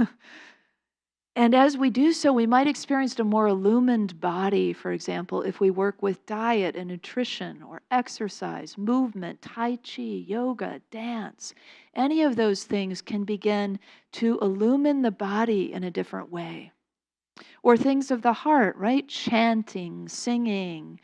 And as we do so, we might experience a more illumined body, for example, if we work with diet and nutrition or exercise, movement, tai chi, yoga, dance. Any of those things can begin to illumine the body in a different way. Or things of the heart, right? Chanting, singing,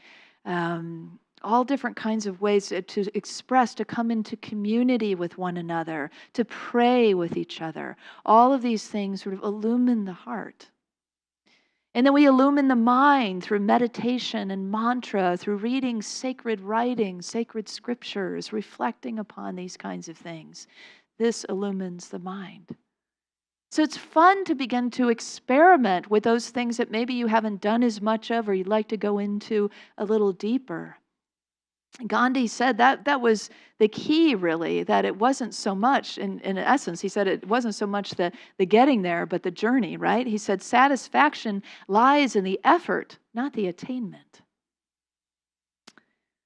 all different kinds of ways to express, to come into community with one another, to pray with each other. All of these things sort of illumine the heart. And then we illumine the mind through meditation and mantra, through reading sacred writings, sacred scriptures, reflecting upon these kinds of things. This illumines the mind. So it's fun to begin to experiment with those things that maybe you haven't done as much of or you'd like to go into a little deeper. Gandhi said that was the key, really, that it wasn't so much, in essence, he said it wasn't so much the getting there, but the journey, right? He said satisfaction lies in the effort, not the attainment.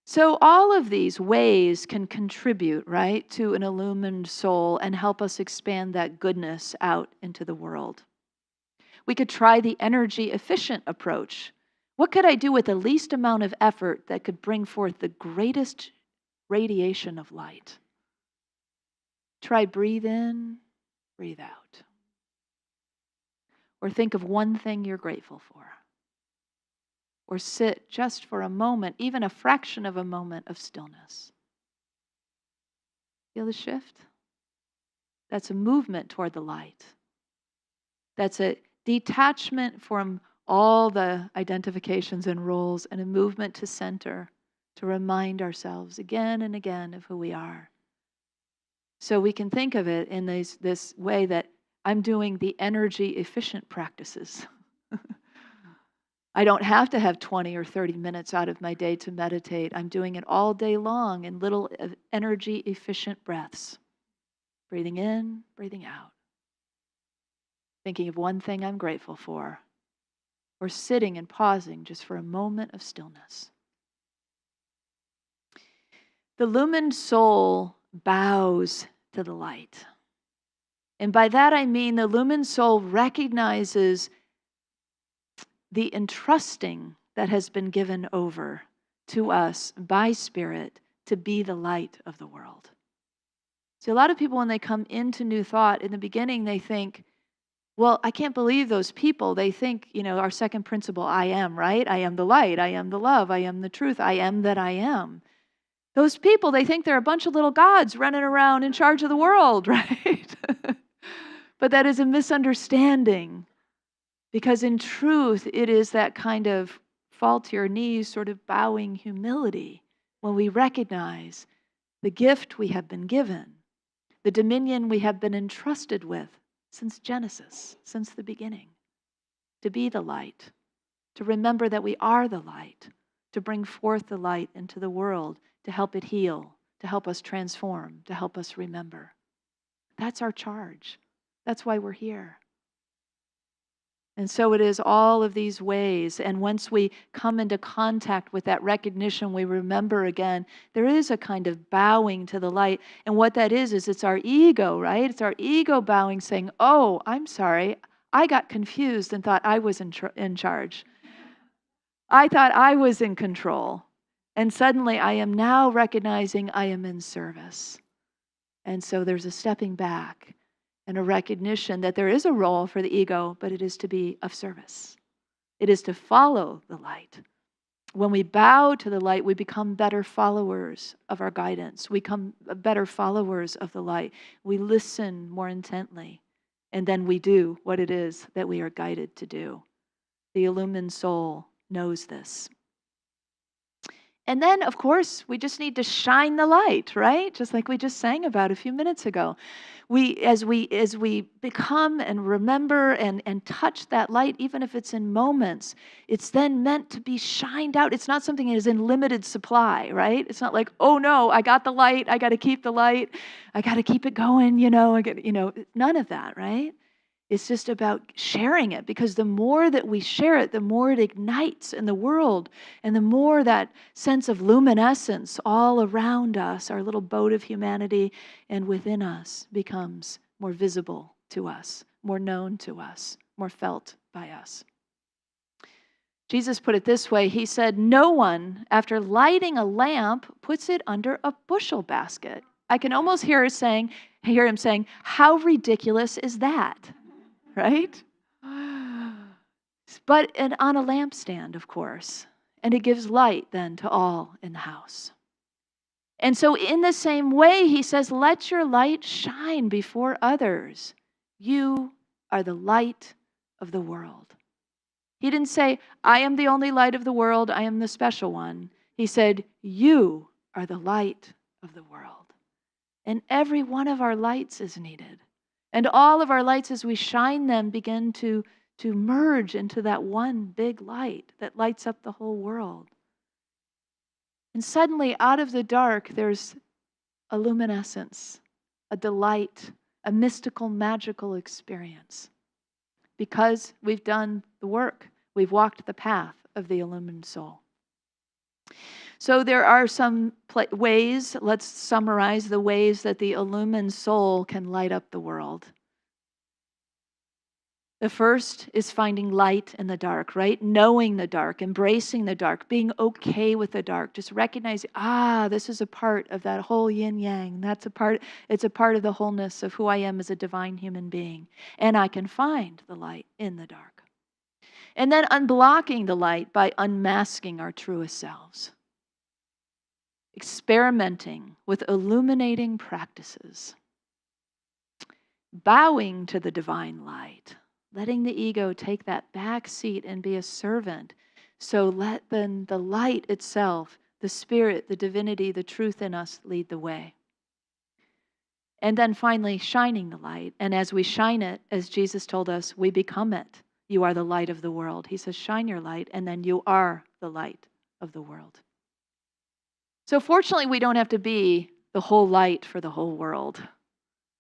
So all of these ways can contribute, right, to an illumined soul and help us expand that goodness out into the world. We could try the energy efficient approach. What could I do with the least amount of effort that could bring forth the greatest radiation of light? Try breathe in, breathe out. Or think of one thing you're grateful for. Or sit just for a moment, even a fraction of a moment of stillness. Feel the shift? That's a movement toward the light. That's a detachment from all the identifications and roles and a movement to center, to remind ourselves again and again of who we are. So we can think of it in this way that I'm doing the energy efficient practices. I don't have to have 20 or 30 minutes out of my day to meditate. I'm doing it all day long in little energy efficient breaths. Breathing in, breathing out. Thinking of one thing I'm grateful for. Or sitting and pausing just for a moment of stillness. The illumined soul bows to the light. And by that I mean the illumined soul recognizes the entrusting that has been given over to us by Spirit to be the light of the world. See, a lot of people when they come into New Thought, in the beginning they think, well, I can't believe those people. They think, our second principle, I am, right? I am the light, I am the love, I am the truth, I am that I am. Those people, they think they're a bunch of little gods running around in charge of the world, right? But that is a misunderstanding. Because in truth, it is that kind of fall to your knees, sort of bowing humility when we recognize the gift we have been given, the dominion we have been entrusted with since Genesis, since the beginning, to be the light, to remember that we are the light, to bring forth the light into the world, to help it heal, to help us transform, to help us remember. That's our charge. That's why we're here. And so it is all of these ways. And once we come into contact with that recognition, we remember again, there is a kind of bowing to the light. And what that is it's our ego, right? It's our ego bowing, saying, oh, I'm sorry. I got confused and thought I was in charge. I thought I was in control. And suddenly I am now recognizing I am in service. And so there's a stepping back and a recognition that there is a role for the ego, but it is to be of service. It is to follow the light. When we bow to the light, we become better followers of our guidance. We become better followers of the light. We listen more intently, and then we do what it is that we are guided to do. The illumined soul knows this. And then, of course, we just need to shine the light, right? Just like we just sang about a few minutes ago. As we become and remember and touch that light, even if it's in moments, it's then meant to be shined out. It's not something that is in limited supply, right? It's not like, oh no, I got the light, I got to keep the light, I got to keep it going, none of that, right? It's just about sharing it, because the more that we share it, the more it ignites in the world, and the more that sense of luminescence all around us, our little boat of humanity and within us, becomes more visible to us, more known to us, more felt by us. Jesus put it this way. He said, no one, after lighting a lamp, puts it under a bushel basket. I can almost hear him saying, how ridiculous is that? Right? But on a lampstand, of course. And it gives light then to all in the house. And so in the same way, he says, let your light shine before others. You are the light of the world. He didn't say, I am the only light of the world, I am the special one. He said, you are the light of the world. And every one of our lights is needed. And all of our lights, as we shine them, begin to merge into that one big light that lights up the whole world. And suddenly, out of the dark, there's a luminescence, a delight, a mystical, magical experience. Because we've done the work. We've walked the path of the illumined soul. So there are some ways, let's summarize the ways that the illumined soul can light up the world. The first is finding light in the dark, right? Knowing the dark, embracing the dark, being okay with the dark. Just recognizing, this is a part of that whole yin-yang. It's a part of the wholeness of who I am as a divine human being. And I can find the light in the dark. And then unblocking the light by unmasking our truest selves. Experimenting with illuminating practices. Bowing to the divine light. Letting the ego take that back seat and be a servant. So let then the light itself, the spirit, the divinity, the truth in us lead the way. And then finally, shining the light. And as we shine it, as Jesus told us, we become it. You are the light of the world. He says, shine your light, and then you are the light of the world. So fortunately, we don't have to be the whole light for the whole world.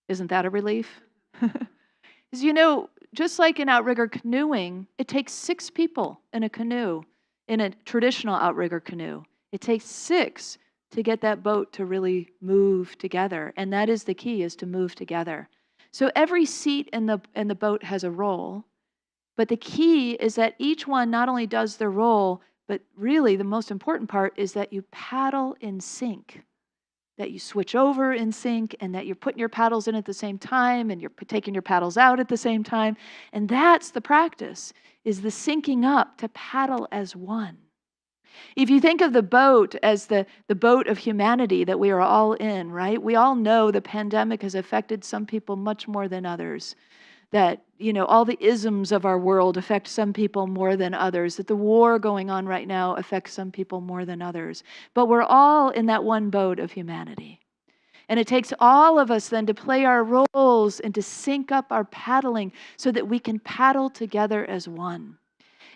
Isn't that a relief? Because just like in outrigger canoeing, it takes 6 people in a canoe, in a traditional outrigger canoe. It takes 6 to get that boat to really move together. And that is the key, is to move together. So every seat in the boat has a role. But the key is that each one not only does their role, but really the most important part is that you paddle in sync. That you switch over in sync, and that you're putting your paddles in at the same time, and you're taking your paddles out at the same time. And that's the practice, is the syncing up to paddle as one. If you think of the boat as the boat of humanity that we are all in, right? We all know the pandemic has affected some people much more than others. That, all the isms of our world affect some people more than others, that the war going on right now affects some people more than others. But we're all in that one boat of humanity. And it takes all of us then to play our roles and to sync up our paddling so that we can paddle together as one.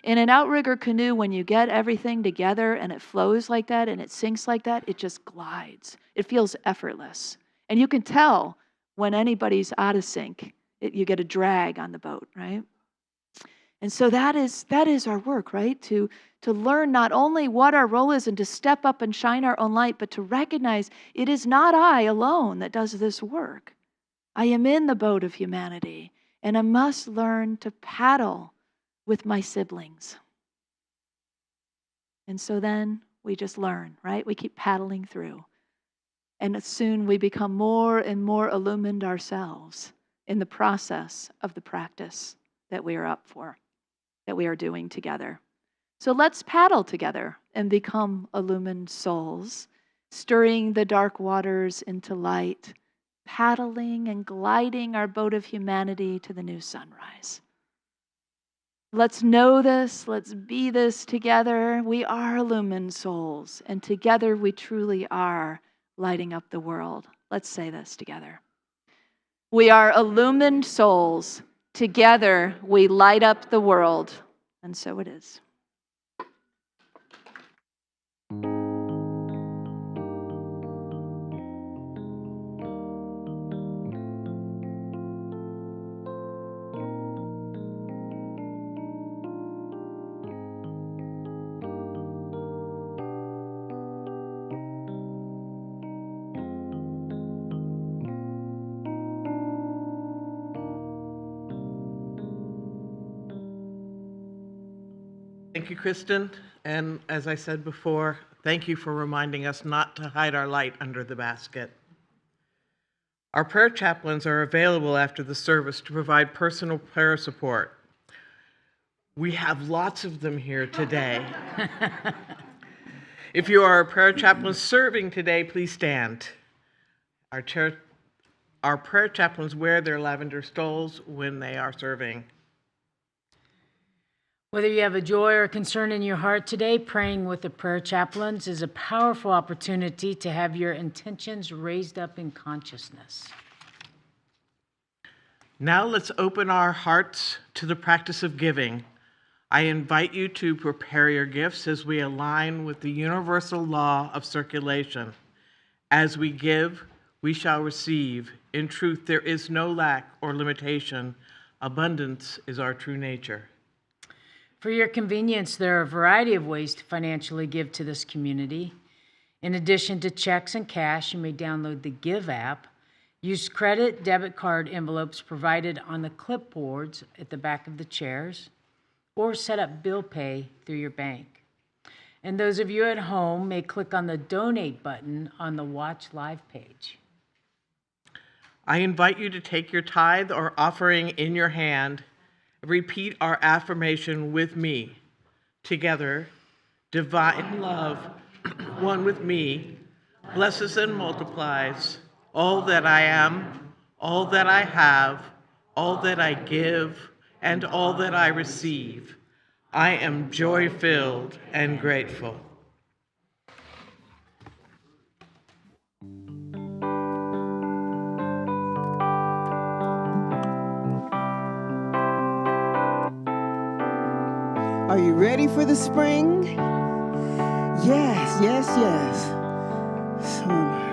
In an outrigger canoe, when you get everything together and it flows like that and it sinks like that, it just glides. It feels effortless. And you can tell when anybody's out of sync. You get a drag on the boat, right? And so that is our work, right? To learn not only what our role is and to step up and shine our own light, but to recognize it is not I alone that does this work. I am in the boat of humanity, and I must learn to paddle with my siblings. And so then we just learn, right? We keep paddling through. And soon we become more and more illumined ourselves in the process of the practice that we are up for, that we are doing together. So let's paddle together and become illumined souls, stirring the dark waters into light, paddling and gliding our boat of humanity to the new sunrise. Let's know this, let's be this together. We are illumined souls, and together we truly are lighting up the world. Let's say this together. We are illumined souls. Together we light up the world. And so it is. Thank you, Kristen. And as I said before, thank you for reminding us not to hide our light under the basket. Our prayer chaplains are available after the service to provide personal prayer support. We have lots of them here today. If you are a prayer chaplain serving today, please stand. Our prayer chaplains wear their lavender stoles when they are serving. Whether you have a joy or a concern in your heart today, praying with the prayer chaplains is a powerful opportunity to have your intentions raised up in consciousness. Now let's open our hearts to the practice of giving. I invite you to prepare your gifts as we align with the universal law of circulation. As we give, we shall receive. In truth, there is no lack or limitation. Abundance is our true nature. For your convenience, there are a variety of ways to financially give to this community. In addition to checks and cash, you may download the Give app, use credit, debit card envelopes provided on the clipboards at the back of the chairs, or set up bill pay through your bank. And those of you at home may click on the Donate button on the Watch Live page. I invite you to take your tithe or offering in your hand. Repeat our affirmation with me. Together, divine love, one with me, blesses and multiplies all that I am, all that I have, all that I give, and all that I receive. I am joy-filled and grateful. Are you ready for the spring? Yes, yes, yes. So am I.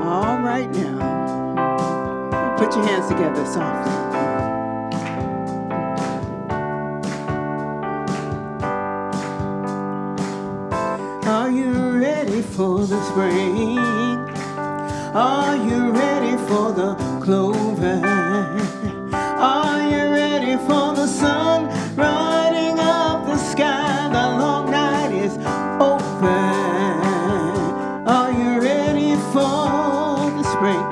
All right now. Put your hands together softly. Are you ready for the spring? Are you ready for the clover? Are you ready for the sun riding up the sky? The long night is over. Are you ready for the spring?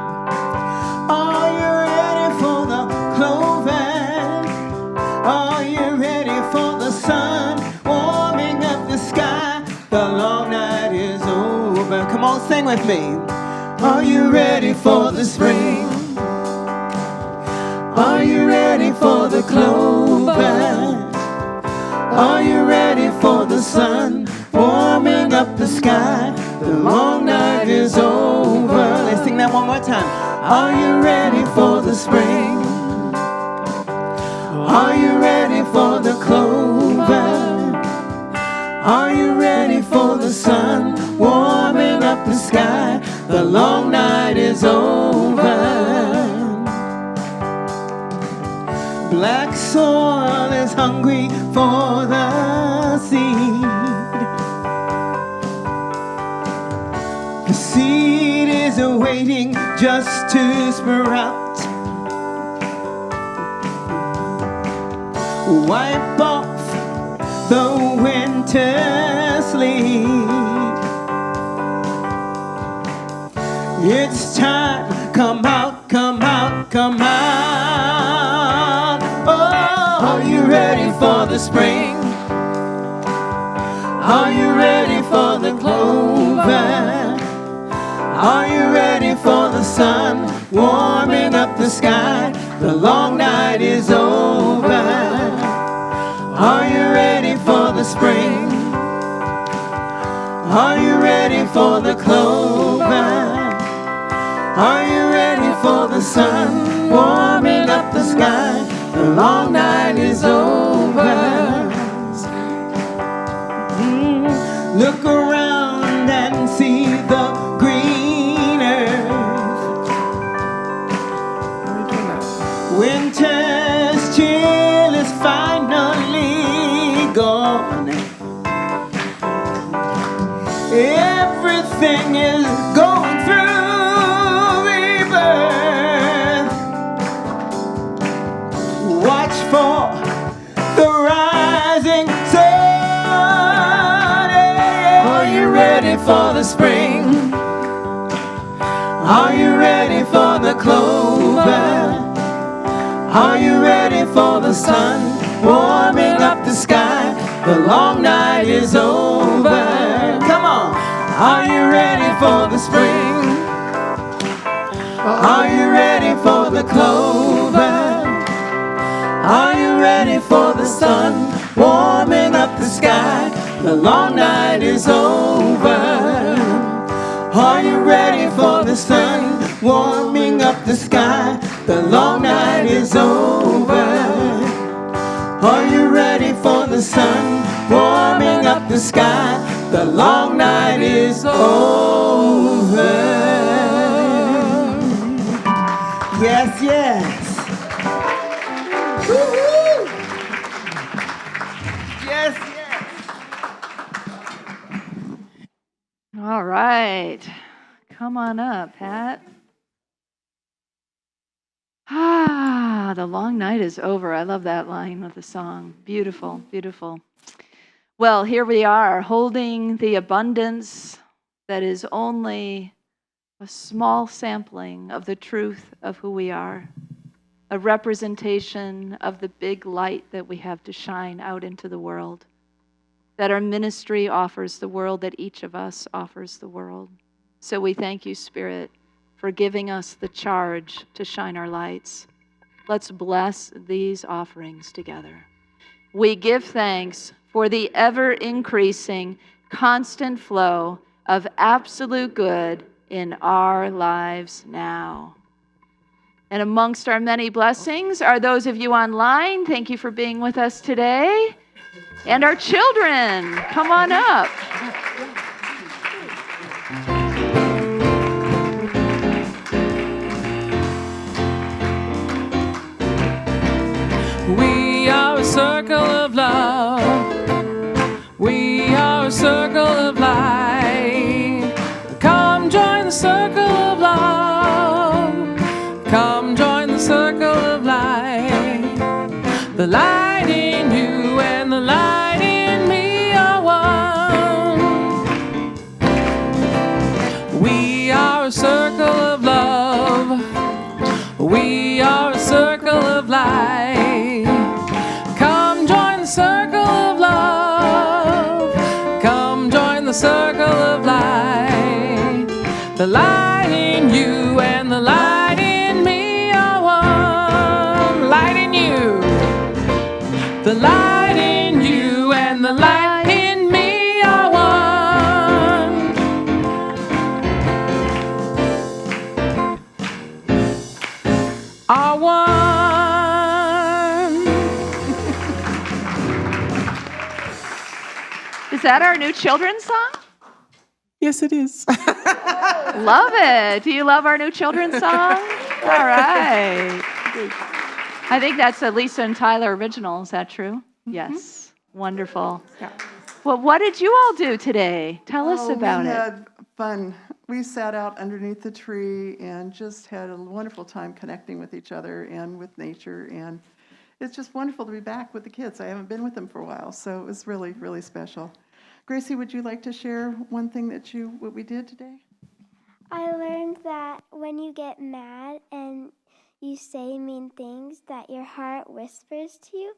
Are you ready for the clover? Are you ready for the sun warming up the sky? The long night is over. Come on, sing with me. Are you ready for the spring? Are you ready for the clover? Are you ready for the sun warming up the sky? The long night is over. Let's sing that time, one more time. Are you ready for the spring? Are you ready for the clover? Are you ready for the sun warming up the sky? The long night is over. Black soil is hungry for the seed. The seed is awaiting just to sprout. Wipe off the winter sleep. It's time, come out, come out, come out. Oh, are you ready for the spring? Are you ready for the clover? Are you ready for the sun warming up the sky? The long night is over. Are you ready for the spring? Are you ready for the clover? Are you ready for the sun warming up the sky? The long night is over. Look around and see the green earth. Winter's chill is finally gone. Everything is going through rebirth. Watch for the rising sun. Are you ready for the spring? Are you ready for the clover? Are you ready for the sun warming up the sky? The long night is over. Come on. Are you ready for the spring? Are you ready for the clover? Are you ready for the sun warming up the sky? The long night is over. Are you ready for the sun warming up the sky? The long night is over. Are you ready for the sun warming up the sky? The long night is over. Yes, yes. Woo-hoo. Yes, yes. All right. Come on up, Pat. Ah, the long night is over. I love that line of the song. Beautiful, beautiful. Well, here we are, holding the abundance that is only a small sampling of the truth of who we are, a representation of the big light that we have to shine out into the world, that our ministry offers the world, that each of us offers the world. So we thank you, Spirit, for giving us the charge to shine our lights. Let's bless these offerings together. We give thanks for the ever-increasing, constant flow of absolute good in our lives now. And amongst our many blessings are those of you online. Thank you for being with us today. And our children, come on up. We are a circle of love. We are a circle of light. Come join the circle of love. Come join the circle of light. The light in you and the light in me are one. We are a circle of love. We are a circle of light. Come join the circle of love. Come join the circle of light. The light in you and the light in me are one. Light in you. The light in you and the light in me are one. Is that our new children's song? Yes, it is. Love it. Do you love our new children's song? All right. I think that's a Lisa and Tyler original. Is that true? Yes. Wonderful. Yeah. Well, what did you all do today? Tell us about We it. had fun. We sat out underneath the tree and just had a wonderful time connecting with each other and with nature. And it's just wonderful to be back with the kids. I haven't been with them for a while, so it was really, really special. Gracie, would you like to share one thing what we did today? I learned that when you get mad and you say mean things, that your heart whispers to you,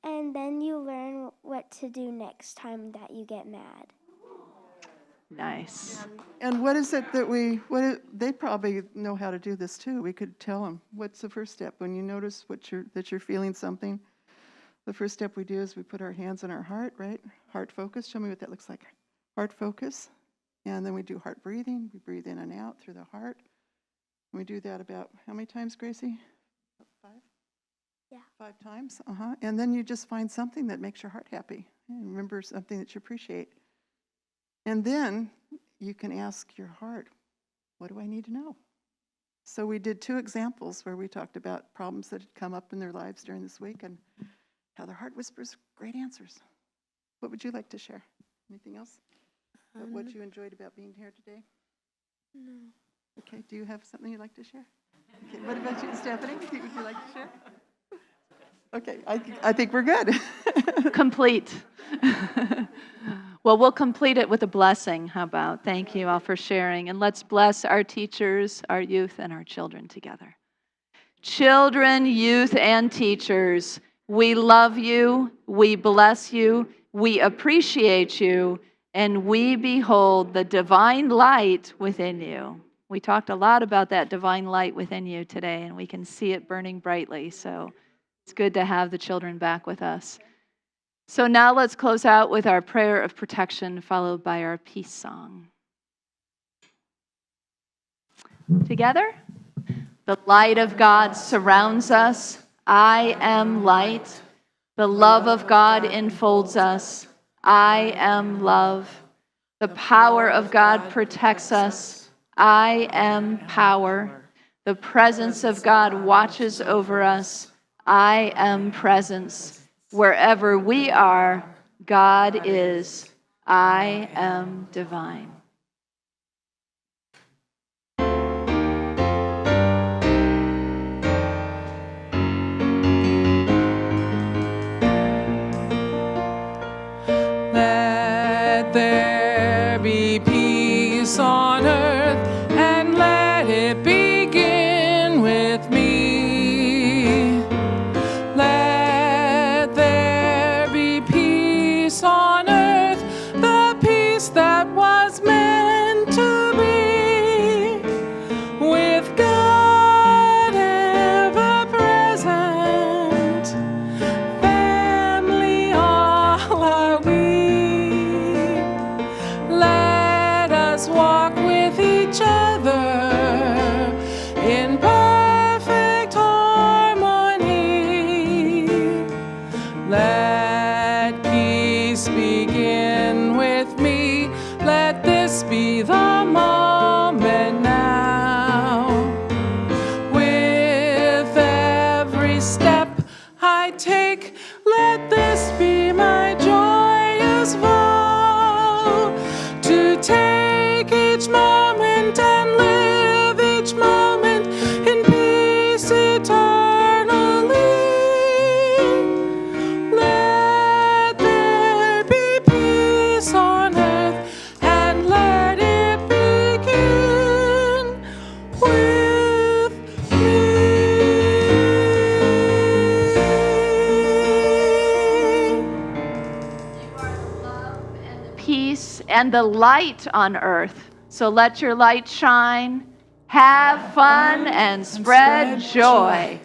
and then you learn what to do next time that you get mad. Nice. And what is it that they probably know how to do this too. We could tell them, what's the first step? When you notice that you're feeling something, the first step we do is we put our hands on our heart, right? Heart focus. Show me what that looks like. Heart focus. And then we do heart breathing. We breathe in and out through the heart. And we do that about how many times, Gracie? 5? Yeah. 5 times. And then you just find something that makes your heart happy. And remember something that you appreciate. And then you can ask your heart, what do I need to know? So we did 2 examples where we talked about problems that had come up in their lives during this week and how their heart whispers great answers. What would you like to share? Anything else? What you enjoyed about being here today? No. Okay, do you have something you'd like to share? Okay, what about you, Stephanie? Would you like to share? Okay, I think we're good. Complete. Well, we'll complete it with a blessing. How about? Thank you all for sharing. And let's bless our teachers, our youth, and our children together. Children, youth, and teachers, we love you, we bless you, we appreciate you, and we behold the divine light within you. We talked a lot about that divine light within you today, and we can see it burning brightly. So it's good to have the children back with us. So now let's close out with our prayer of protection, followed by our peace song. Together, the light of God surrounds us. I am light. The love of God enfolds us. I am love. The power of God protects us. I am power. The presence of God watches over us. I am presence. Wherever we are, God is. I am divine. Let there be peace on earth, and let it begin with me. Let there be peace on earth, the peace that was meant to be, with God ever present. Family all are we. Let us walk with each other in perfect harmony. Let peace begin with me. Let this be the moment now. With every step I take, let this be my joyous vow, to take each moment and live each moment in peace eternally. Let there be peace on earth, and let it begin with me. Peace and the light on earth. So let your light shine. Have fun and spread joy.